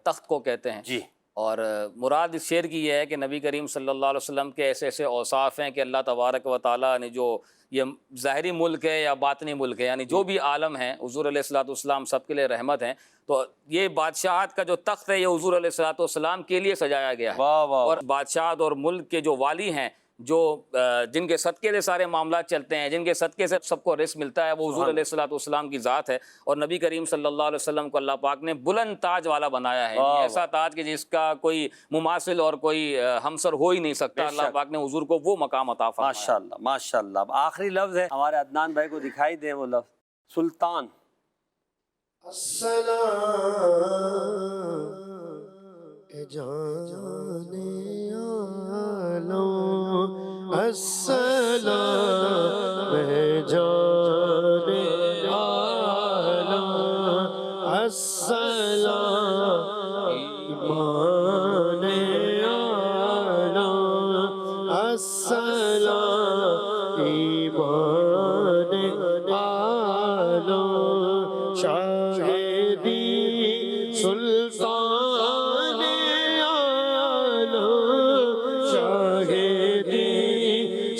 تخت کو کہتے ہیں. جی اور مراد اس شعر کی یہ ہے کہ نبی کریم صلی اللہ علیہ وسلم کے ایسے ایسے اوصاف ہیں کہ اللہ تبارک و تعالیٰ نے جو یہ ظاہری ملک ہے یا باطنی ملک ہے، یعنی جو بھی عالم ہیں، حضور علیہ الصلوۃ والسلام سب کے لیے رحمت ہیں. تو یہ بادشاہت کا جو تخت ہے یہ حضور علیہ الصلوۃ والسلام کے لیے سجایا گیا ہے. واہ واہ. اور بادشاہت اور ملک کے جو والی ہیں جو جن کے صدقے سے سارے معاملات چلتے ہیں، جن کے صدقے سے سب کو رزق ملتا ہے، وہ حضور علیہ الصلوۃ والسلام کی ذات ہے. اور نبی کریم صلی اللہ علیہ وسلم کو اللہ پاک نے بلند تاج والا بنایا ہے، ایسا تاج کہ جس کا کوئی مماثل اور کوئی ہمسر ہو ہی نہیں سکتا. اللہ پاک نے حضور کو وہ مقام عطا فرمایا. ماشاءاللہ ماشاءاللہ. اب آخری لفظ ہے، ہمارے عدنان بھائی کو دکھائی دیں وہ لفظ، سلطان. السلام اے جان عالم، السلام اے جان عالم، السلام ایمان عالم، السلام ایمان عالم، شاہدی سلطان عالم، شاہدی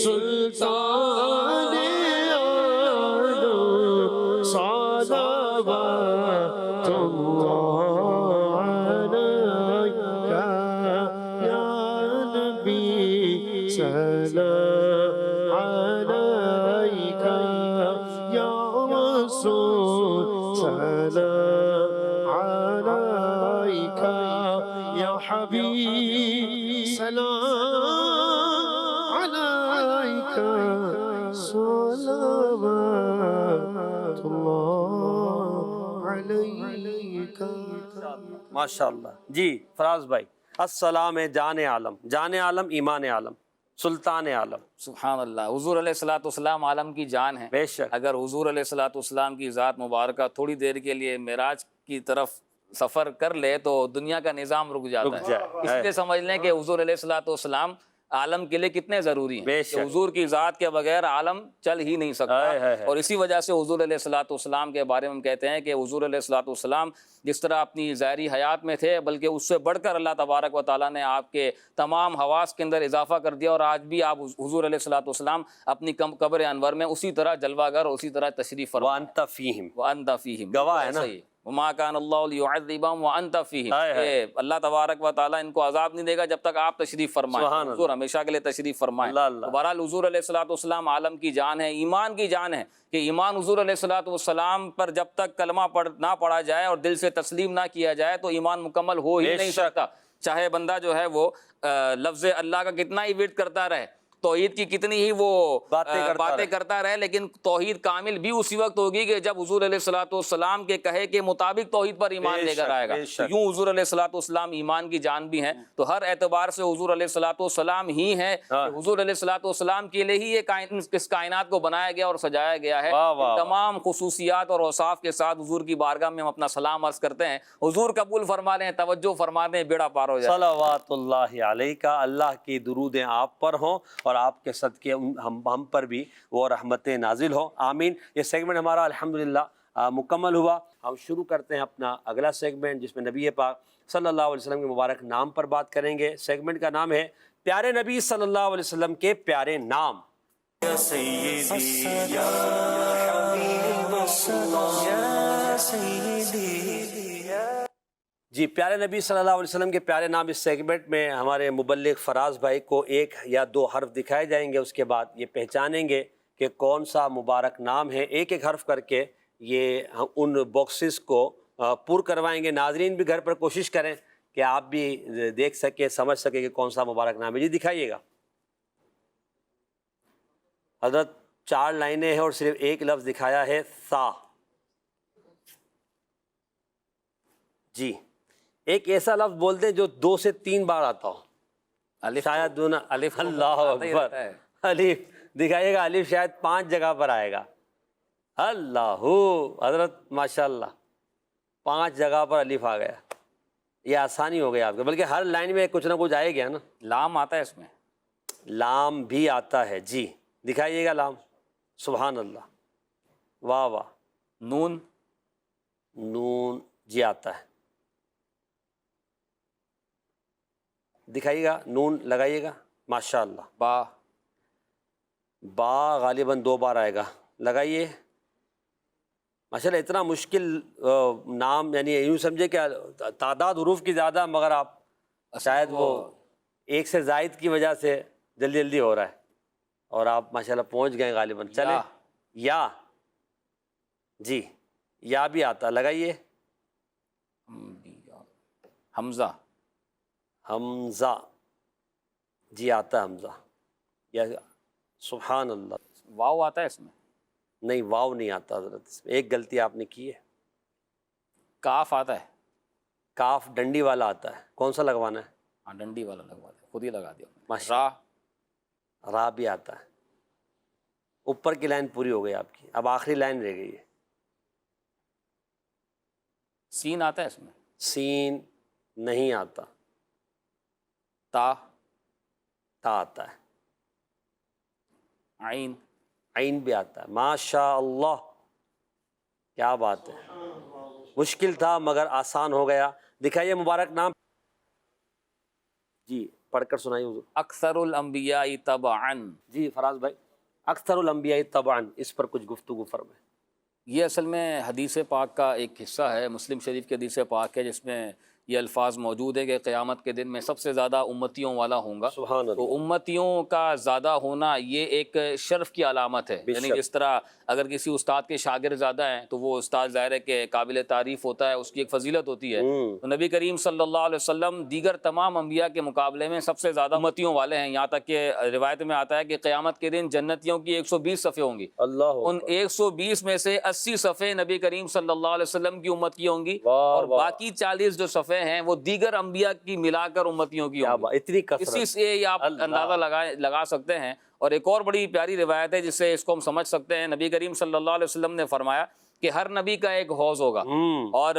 سلطان عالم، صلوات اللہ علیک یا نبی، سلام علیک یا رسول، سلام علیک یا حبیب، سلام علیک صلوات اللہ علیک. ماشاءاللہ. جی فراز بھائی، السلام ہے جان عالم، جان عالم ایمان عالم، سلطان عالم. سبحان اللہ. حضور علیہ الصلوۃ والسلام عالم کی جان ہے. بے شک. اگر حضور علیہ الصلوۃ والسلام کی ذات مبارکہ تھوڑی دیر کے لیے معراج کی طرف سفر کر لے تو دنیا کا نظام رک جاتا ہے. اس لیے سمجھ لیں کہ حضور علیہ الصلوۃ والسلام عالم کے لیے کتنے ضروری ہیں. کہ حضور کی ذات کے بغیر عالم چل ہی نہیں سکتا. اور اسی وجہ سے حضور علیہ الصلوۃ والسلام کے بارے میں ہم کہتے ہیں کہ حضور علیہ الصلوۃ والسلام جس طرح اپنی ظاہری حیات میں تھے، بلکہ اس سے بڑھ کر اللہ تبارک و تعالیٰ نے آپ کے تمام حواس کے اندر اضافہ کر دیا. اور آج بھی آپ حضور علیہ الصلوۃ والسلام اپنی قبر انور میں اسی طرح جلوہ گر اور اسی طرح تشریف فرما. وانت فیہم، وانت فیہم، گواہ ہے نا. وما کان اللہ لیعذبہم وانت فیہم. اللہ تبارک و تعالیٰ ان کو عذاب نہیں دے گا جب تک آپ تشریف فرمائیں. حضور ہمیشہ کے لیے تشریف فرمائیں. بہرحال حضور علیہ الصلوۃ والسلام عالم کی جان ہے، ایمان کی جان ہے. کہ ایمان حضور علیہ الصلوۃ والسلام پر جب تک کلمہ نہ پڑھا جائے اور دل سے تسلیم نہ کیا جائے تو ایمان مکمل ہو ہی نہیں سکتا. چاہے بندہ جو ہے وہ لفظ اللہ کا کتنا ہی ورد کرتا رہے، توحید کی کتنی ہی وہ باتیں کرتا رہے، لیکن توحید کامل بھی اسی وقت ہوگی کہ جب حضور علیہ الصلوۃ والسلام کے کہے کے مطابق توحید پر ایمان لے کر آئے گا. یوں حضور علیہ الصلوۃ والسلام ایمان کی جان بھی ہیں. تو ہر اعتبار سے حضور علیہ الصلوۃ والسلام ہی ہیں. حضور علیہ الصلوۃ والسلام کے لیے ہی یہ اس کائنات کو بنایا گیا اور سجایا گیا ہے. تمام خصوصیات اور اوصاف کے ساتھ حضور کی بارگاہ میں ہم اپنا سلام عرض کرتے ہیں. حضور قبول فرما لیں، توجہ فرما دیں، بیڑا پار ہو جائے. صلوات اللہ علیک، اللہ کی درودیں آپ پر ہوں اور آپ کے صدقے ہم پر بھی وہ رحمتیں نازل ہوں. آمین. یہ سیگمنٹ ہمارا الحمدللہ مکمل ہوا. ہم شروع کرتے ہیں اپنا اگلا سیگمنٹ جس میں نبی پاک صلی اللہ علیہ وسلم کے مبارک نام پر بات کریں گے. سیگمنٹ کا نام ہے پیارے نبی صلی اللہ علیہ وسلم کے پیارے نام. یا سیدی یا حبیب الصلاۃ یا سیدی. جی پیارے نبی صلی اللہ علیہ وسلم کے پیارے نام. اس سیگمنٹ میں ہمارے مبلغ فراز بھائی کو ایک یا دو حرف دکھائے جائیں گے، اس کے بعد یہ پہچانیں گے کہ کون سا مبارک نام ہے. ایک ایک حرف کر کے یہ ان باکسز کو پر کروائیں گے. ناظرین بھی گھر پر کوشش کریں کہ آپ بھی دیکھ سکے، سمجھ سکے کہ کون سا مبارک نام ہے. جی دکھائیے گا. حضرت 4 لائنیں ہیں اور صرف ایک لفظ دکھایا ہے، سا. جی ایک ایسا لفظ بول دیں جو 2 سے 3 بار آتا ہو. شاید دونا الف. اللہ اکبر. الف دکھائیے گا. الف شاید 5 جگہ پر آئے گا. اللہ حضرت ماشاءاللہ 5 جگہ پر الف آ گیا. یہ آسانی ہو گئی آپ کے، بلکہ ہر لائن میں کچھ نہ کچھ آئے گیا نا. لام آتا ہے اس میں، لام بھی آتا ہے. جی دکھائیے گا لام. سبحان اللہ، واہ واہ. نون، نون جی آتا ہے. دکھائیے گا. نون لگائیے گا. ماشاءاللہ. با، با غالباً 2 بار آئے گا. لگائیے. ماشاءاللہ اتنا مشکل نام، یعنی یوں سمجھے کہ تعداد حروف کی زیادہ، مگر آپ شاید وہ ایک سے زائد کی وجہ سے جلدی جلدی ہو رہا ہے اور آپ ماشاءاللہ پہنچ گئے غالباً. چلیں یا جی یا بھی آتا, لگائیے. حمزہ. حمزہ جی آتا ہے حمزہ. یا سبحان اللہ, واو آتا ہے اس میں؟ نہیں واو نہیں آتا حضرت, اس میں ایک غلطی آپ نے کی ہے. کاف آتا ہے؟ کاف ڈنڈی والا آتا ہے, کون سا لگوانا ہے؟ ہاں ڈنڈی والا لگوا دیا, خود ہی لگا دیا. ماشاء را. را بھی آتا ہے. اوپر کی لائن پوری ہو گئی آپ کی, اب آخری لائن رہ گئی ہے. سین آتا ہے اس میں؟ سین نہیں آتا. تا. تا آتا ہے. عین. عین بھی آتا ہے. ماشاء اللہ, کیا بات ہے, مشکل تھا مگر آسان ہو گیا. دکھائیے مبارک نام جی, پڑھ کر سنائیے حضور. اکثر الانبیاء تبعا. جی فراز بھائی, اکثر الانبیاء طبعاً, اس پر کچھ گفتگو فرمائیں. یہ اصل میں حدیث پاک کا ایک حصہ ہے, مسلم شریف کی حدیث پاک ہے, جس میں یہ الفاظ موجود ہے کہ قیامت کے دن میں سب سے زیادہ امتیوں والا ہوں گا. سبحان تو اللہ. امتیوں کا زیادہ ہونا یہ ایک شرف کی علامت ہے. بے یعنی شک. جس طرح اگر کسی استاد کے شاگرد زیادہ ہیں تو وہ استاد ظاہر ہے کہ قابل تعریف ہوتا ہے, اس کی ایک فضیلت ہوتی ہے. تو نبی کریم صلی اللہ علیہ وسلم دیگر تمام انبیاء کے مقابلے میں سب سے زیادہ امتیوں والے ہیں. یہاں تک کہ روایت میں آتا ہے کہ قیامت کے دن جنتیوں کی 120 صفیں ہوں گی. اللہ ان 120 میں سے 80 صفیں نبی کریم صلی اللہ علیہ وسلم کی امت کی ہوں گی, واہ اور واہ. باقی 40 جو صفیں ہیں وہ دیگر انبیاء کی ملا کر امتیوں کی کیا ہوں گی. بات, اتنی اسی کثرت. سے یہ آپ اللہ. اندازہ لگا سکتے ہیں. اور ایک اور بڑی پیاری روایت ہے جس سے اس کو ہم سمجھ سکتے ہیں. نبی کریم صلی اللہ علیہ وسلم نے فرمایا کہ ہر نبی کا ایک حوض ہوگا, اور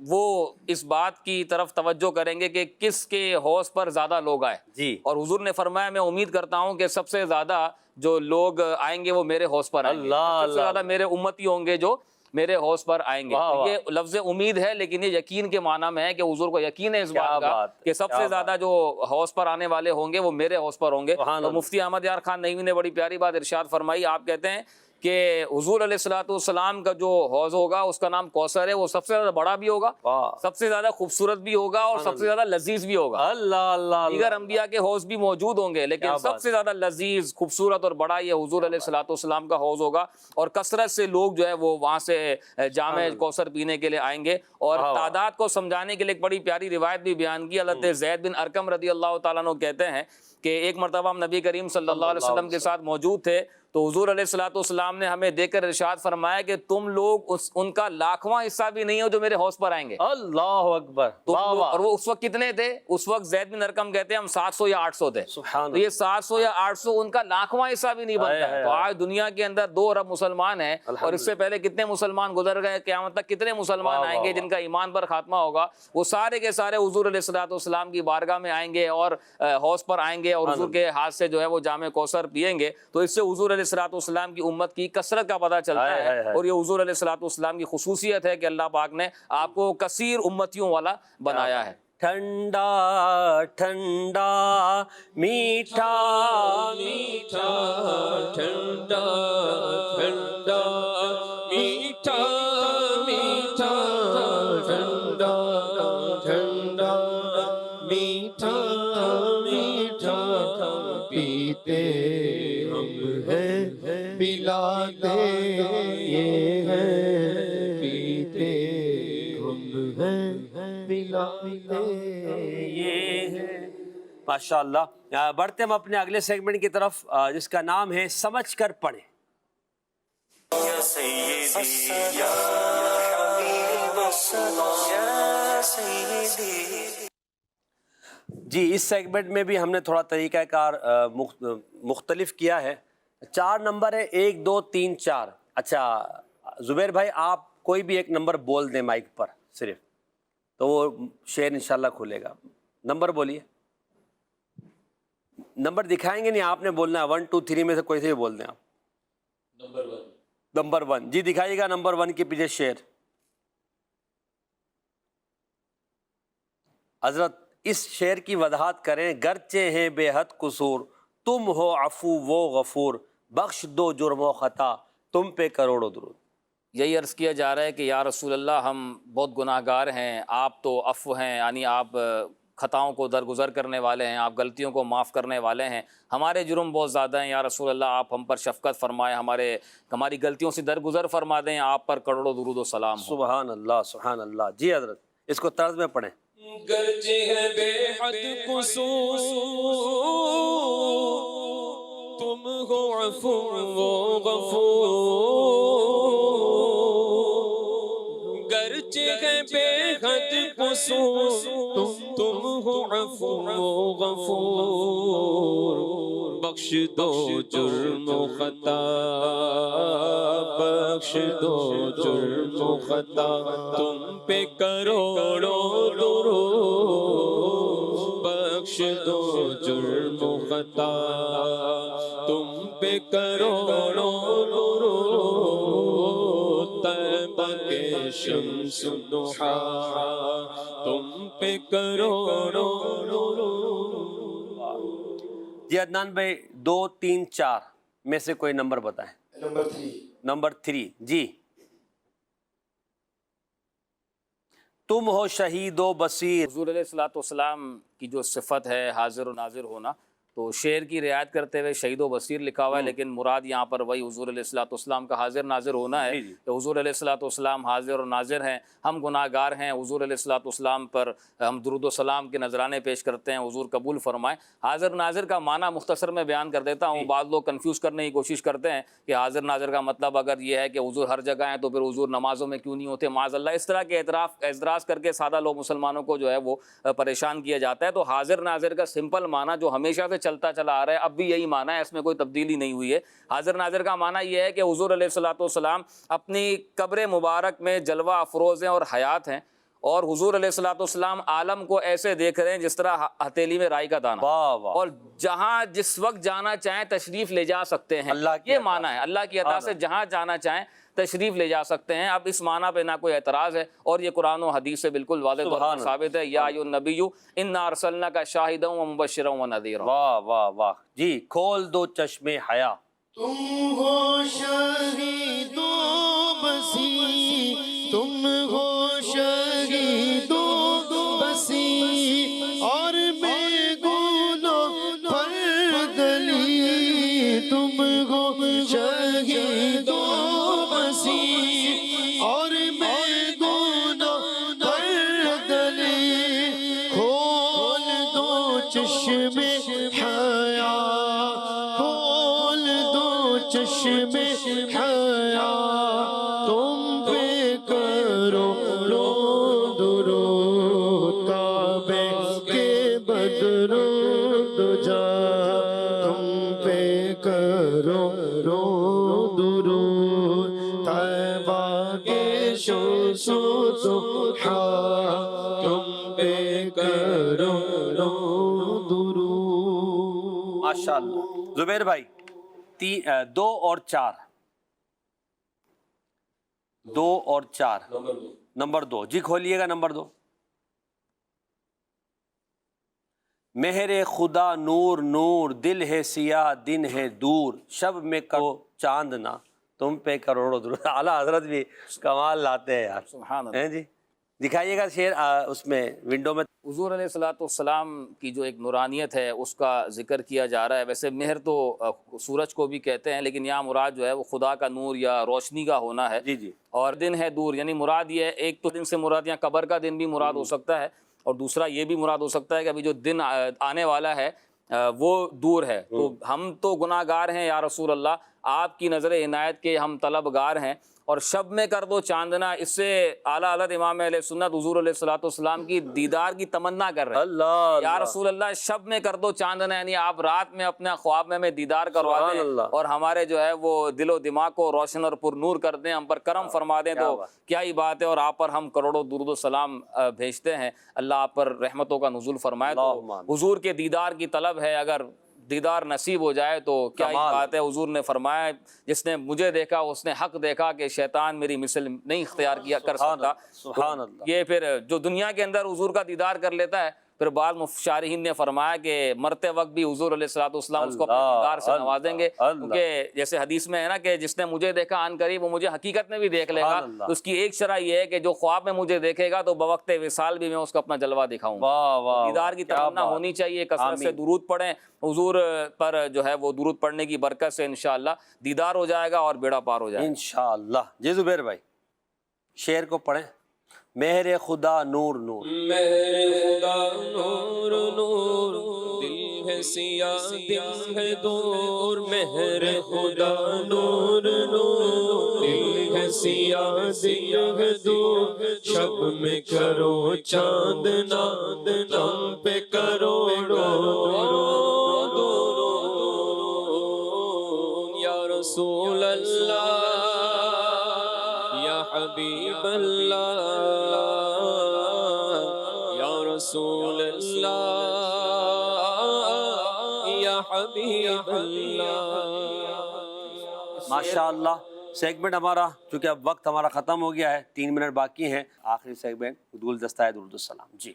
وہ اس بات کی طرف توجہ کریں گے کہ کس کے حوض پر زیادہ لوگ آئے. جی اور حضور نے فرمایا میں امید کرتا ہوں کہ سب سے زیادہ جو لوگ آئیں گے وہ میرے حوض پر آئیں گے. اللہ سب سے زیادہ میرے امتی ہوں گے جو میرے حوض پر آئیں گے. واہ واہ. یہ لفظ امید ہے لیکن یہ یقین کے معنی میں ہے کہ حضور کو یقین ہے اس کیا بات کا بات, کہ سب کیا سے زیادہ جو حوض پر آنے والے ہوں گے وہ میرے حوض پر ہوں گے. سبحان اور اللہ. مفتی احمد یار خان نعیمی نے بڑی پیاری بات ارشاد فرمائی. آپ کہتے ہیں کہ حضور علیہ الصلوۃ والسلام کا جو حوض ہوگا اس کا نام کوثر ہے, وہ سب سے زیادہ بڑا بھی ہوگا, واہ. سب سے زیادہ خوبصورت بھی ہوگا, اور سب سے زیادہ لذیذ بھی ہوگا. اللہ اللہ دیگر اللہ. انبیاء کے حوض بھی موجود ہوں گے لیکن کیا سب بات. سے زیادہ لذیذ, خوبصورت اور بڑا یہ حضور علیہ الصلوۃ والسلام کا حوض ہوگا. اور کثرت سے لوگ جو ہے وہ وہاں سے جامع کوثر پینے کے لیے آئیں گے. اور تعداد کو سمجھانے کے لیے ایک بڑی پیاری روایت بھی بیان کی. حضرت زید بن ارقم رضی اللہ تعالیٰ عنہ کہتے ہیں کہ ایک مرتبہ ہم نبی کریم صلی اللہ علیہ وسلم کے ساتھ موجود تھے, تو حضور علیہ الصلوۃ والسلام نے ہمیں دیکھ کر ارشاد فرمایا کہ تم لوگ ان کا لاکھواں حصہ بھی نہیں ہو جو میرے حوض پر آئیں گے. اللہ اکبر. واہ واہ. اور وہ اس وقت کتنے تھے؟ اس وقت زید بن ارقم کہتے ہیں ہم 700 یا 800 تھے. سبحان تو یہ 700 یا 800 ان کا لاکھواں حصہ بھی نہیں بنتا ہے. تو آج دنیا کے اندر 2 ارب مسلمان ہیں, اور اس سے پہلے کتنے مسلمان گزر گئے, قیامت تک کتنے مسلمان آئیں گے جن کا ایمان پر خاتمہ ہوگا. وہ سارے کے سارے حضور علیہ الصلوۃ والسلام کی بارگاہ میں آئیں گے اور حوض پر آئیں گے, اور حضور کے ہاتھ سے جو ہے وہ جامع کوثر پیئیں گے. تو اس سے حضور علیہ الصلوۃ والسلام کی امت کی کثرت کا پتہ چلتا ہے. اور یہ حضور علیہ الصلوۃ والسلام کی خصوصیت ہے کہ اللہ پاک نے آپ کو کثیر امتیوں والا بنایا ہے. ٹھنڈا ٹھنڈا میٹھا میٹھا ٹھنڈا ٹھنڈا میٹھا میٹھا ٹھنڈا ٹھنڈا میٹھا میٹھا پیتے ہم ہیں, پلاتے یہ ہیں, پیتے ہم ہیں, پلاتے یہ ہے. ماشاء اللہ. بڑھتے ہم اپنے اگلے سیگمنٹ کی طرف جس کا نام ہے سمجھ کر پڑھیں. جی اس سیگمنٹ میں بھی ہم نے تھوڑا طریقہ کار مختلف کیا ہے. 4 نمبر ہے, 1 2 3 4. اچھا زبیر بھائی آپ کوئی بھی ایک نمبر بول دیں مائک پر صرف, تو وہ شعر انشاءاللہ کھلے گا. نمبر بولیے. نمبر دکھائیں گے نہیں, آپ نے بولنا ہے 1 2 3 میں سے کوئی سے بھی بول دیں آپ. نمبر 1 جی دکھائیے گا. نمبر 1 کے پیچھے شعر. حضرت اس شعر کی وضاحت کریں. گرچہ ہیں بے حد قصور, تم ہو عفو و غفور, بخش دو جرم و خطا, تم پہ کروڑوں درود. یہی عرض کیا جا رہا ہے کہ یا رسول اللہ ہم بہت گناہ گار ہیں, آپ تو عفو ہیں, یعنی آپ خطاؤں کو درگزر کرنے والے ہیں، آپ غلطیوں کو معاف کرنے والے ہیں، ہمارے جرم بہت زیادہ ہیں، یا رسول اللہ آپ ہم پر شفقت فرمائیں، ہماری غلطیوں سے درگزر فرما دیں، آپ پر کروڑوں درود و سلام ہو۔ سبحان اللہ سبحان اللہ۔ جی حضرت اس کو طرز میں پڑھیں۔ گرچہ ہے بے حد قصور تم ہو عفو و غفور، گرچہ ہے بے حد قصور تم ہو عفو و غفور، بخش دو جرم و خطا، بخش دو جرم و خطا، تم پہ کروڑوں درود، بخش دو جرم و خطا، تم پہ کروڑوں درود، طیبہ کے شمس ضحا، تم پہ کروڑوں درود۔ جی عدنان بھائی 2 3 4 میں سے کوئی نمبر بتائیں۔ نمبر 3 جی۔ تم ہو شہید و بصیر۔ حضور علیہ الصلوۃ والسلام کی جو صفت ہے حاضر و ناظر ہونا، تو شعر کی رعایت کرتے ہوئے شہید و بصیر لکھا ہوا ہے، لیکن مراد یہاں پر وہی حضور علیہ الصلوۃ والسلام کا حاضر ناظر ہونا ہے کہ حضور علیہ الصلوۃ والسلام حاضر و ناظر ہیں، ہم گناہ گار ہیں، حضور علیہ الصلوۃ والسلام پر ہم درود و سلام کے نذرانے پیش کرتے ہیں، حضور قبول فرمائیں۔ حاضر ناظر کا معنی مختصر میں بیان کر دیتا ہوں، بعض لوگ کنفیوز کرنے کی کوشش کرتے ہیں کہ حاضر ناظر کا مطلب اگر یہ ہے کہ حضور ہر جگہ ہیں تو پھر حضور نمازوں میں کیوں نہیں ہوتے، معاذ اللہ، اس طرح کے اعتراض کر کے سادہ لوگ مسلمانوں کو جو ہے وہ پریشان کیا جاتا ہے۔ تو حاضر ناظر کا سمپل معنی جو ہمیشہ سے چلتا چلا آ رہا ہے، اب بھی یہی معنی ہے، اس میں کوئی تبدیلی نہیں ہوئی ہے۔ حاضر ناظر کا معنی یہ ہے کہ حضور علیہ الصلوۃ والسلام اپنی قبر مبارک میں جلوہ افروز ہیں اور حیات ہیں، اور حضور علیہ الصلوۃ والسلام عالم کو ایسے دیکھ رہے ہیں جس طرح ہتھیلی میں رائی کا دانہ، واہ واہ۔ اور جہاں جس وقت جانا چاہیں تشریف لے جا سکتے ہیں، اللہ کی یہ عطا معنی ہے، اللہ کی عطا سے جہاں جانا چاہیں تشریف لے جا سکتے ہیں۔ اب اس معنی پہ نہ کوئی اعتراض ہے، اور یہ قرآن و حدیث سے بالکل واضح طور پر ثابت ہے، یا ایھا النبی انا ارسلناک شاہدا و مبشرا و نذیرا۔ واہ واہ واہ۔ جی کھول دو چشمے حیا۔ تم ہو شہید و بصیر، تم ہو شہید و بصیر، اور بے گناہ پر دلیل، تم ہو شہید و بصیر، اور بے گناہ پر دلیل، کھول دو چشمے حیا، کھول دو چشمے حیا، تم پہ کرو درود، کعبے کے بدرود جا، تم پہ کرو درود، طیبہ کے شمس ضحا، تم پہ کرو درود۔ ماشاءاللہ۔ زبیر بھائی 2 اور 4، 2 اور 4 نمبر 2 جی کھولیے گا۔ نمبر 2، مہر خدا نور نور، دل ہے سیاہ دن ہے دور، شب میں کرو چاند نہ، تم پہ کروڑوں درود۔ اعلیٰ حضرت بھی کمال لاتے ہیں یار، سبحان اللہ۔ ہیں جی؟ دکھائیے گا شعر اس میں ونڈو میں۔ حضور علیہ الصلوۃ والسلام کی جو ایک نورانیت ہے اس کا ذکر کیا جا رہا ہے۔ ویسے مہر تو سورج کو بھی کہتے ہیں، لیکن یہاں مراد جو ہے وہ خدا کا نور یا روشنی کا ہونا ہے۔ جی جی۔ اور دن ہے دور، یعنی مراد یہ ہے، ایک تو دن سے مراد یہاں قبر کا دن بھی مراد ہو سکتا ہے، اور دوسرا یہ بھی مراد ہو سکتا ہے کہ ابھی جو دن آنے والا ہے وہ دور ہے۔ تو ہم تو گناہ گار ہیں یا رسول اللہ، آپ کی نظر عنایت کے ہم طلبگار ہیں، اور شب میں کر دو چاندنا، اس سے اعلیٰ حضرت امام اہل سنت حضور علیہ الصلوۃ والسلام کی دیدار کی تمنا کر رہے ہیں۔ اللہ یا رسول اللہ شب میں کر دو چاندنا، یعنی آپ رات میں اپنے خواب میں ہمیں دیدار کروا دیں، اور ہمارے جو ہے وہ دل و دماغ کو روشن اور پر نور کر دیں، ہم پر کرم فرما دیں، تو کیا ہی بات ہے۔ اور آپ پر ہم کروڑوں درود و سلام بھیجتے ہیں، اللہ آپ پر رحمتوں کا نزول فرمائے۔ تو حضور کے دیدار کی طلب ہے، اگر دیدار نصیب ہو جائے تو کیا ہی بات ہے۔ حضور نے فرمایا جس نے مجھے دیکھا اس نے حق دیکھا کہ شیطان میری مثل نہیں اختیار کیا کر سکتا۔ سبحان اللہ۔ یہ پھر جو دنیا کے اندر حضور کا دیدار کر لیتا ہے پھر بعض شارحین نے فرمایا کہ مرتے وقت بھی حضور علیہ الصلوۃ والسلام اس کو اپنے دیدار سے نوازیں گے، کیونکہ جیسے حدیث میں ہے نا کہ جس نے مجھے دیکھا عن قریب وہ مجھے حقیقت میں بھی دیکھ لے گا، تو اس کی ایک شرح یہ ہے کہ جو خواب میں مجھے دیکھے گا تو بوقت وصال بھی میں اس کو اپنا جلوہ دکھاؤں گا۔ دیدار کی تمنا ہونی چاہیے، کثرت سے درود پڑھیں حضور پر، جو ہے وہ درود پڑھنے کی برکت سے انشاءاللہ دیدار ہو جائے گا اور بیڑا پار ہو جائے گا انشاءاللہ۔ جی زبیر بھائی شعر کو پڑھیں۔ مہر خدا نور نور، مہر خدا نور نور، دل ہے سیاہ دل ہے دور، مہر خدا نور نور، دل ہے سیاہ دل ہے دور، شب میں کرو چاند ناد، ہم پہ کرو یا رسول اللہ یا حبیب اللہ یا رسول اللہ یا حبیب اللہ۔ ماشاءاللہ۔ سیگمنٹ ہمارا چونکہ اب وقت ہمارا ختم ہو گیا ہے، 3 منٹ باقی ہیں، آخری سیگمنٹ دول دستہ درود السلام۔ جی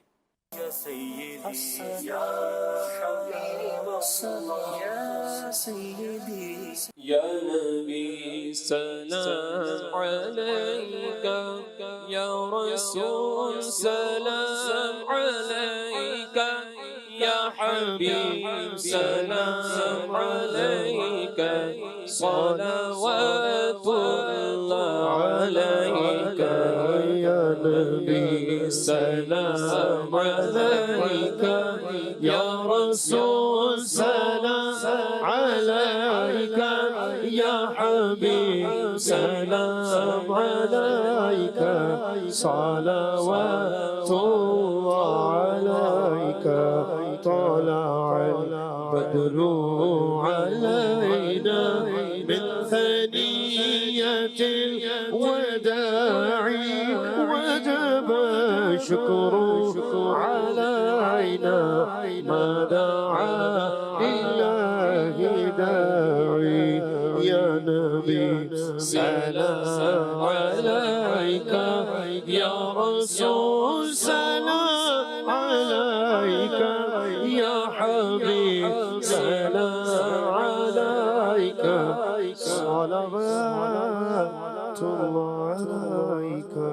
یا نبی سلام علیکہ، یا رسول سلام علیکہ، یا حبیب سلام علیکہ، صلوات اللہ علیکہ، یا نبی سلام علیکہ، یا رسول سلام علیکہ، یا حبیب سلام علیکہ، صلوات اللہ علیکہ، طلع البدر علینا من ثنیۃ الوداع، وجب الشکر علینا ما دعا للہ داعی، یا نبی سلام علیکہ، یا رسول سلام علیکہ، یا حبیب سلام علیکہ، صلوات اللہ علیکہ۔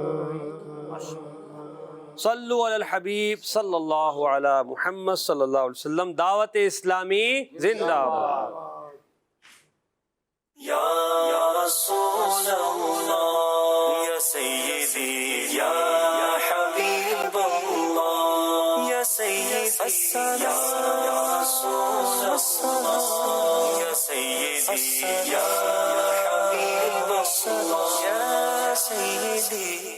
صلو علی الحبیب صلی اللہ علی محمد صلی اللہ علیہ وسلم۔ دعوت اسلامی زندہ باد۔ یا رسول اللہ، یا سیدی، یا حبیب اللہ، یا سیدی، یا رسول اللہ، یا سیدی، یا حبیب اللہ، یا سیدی۔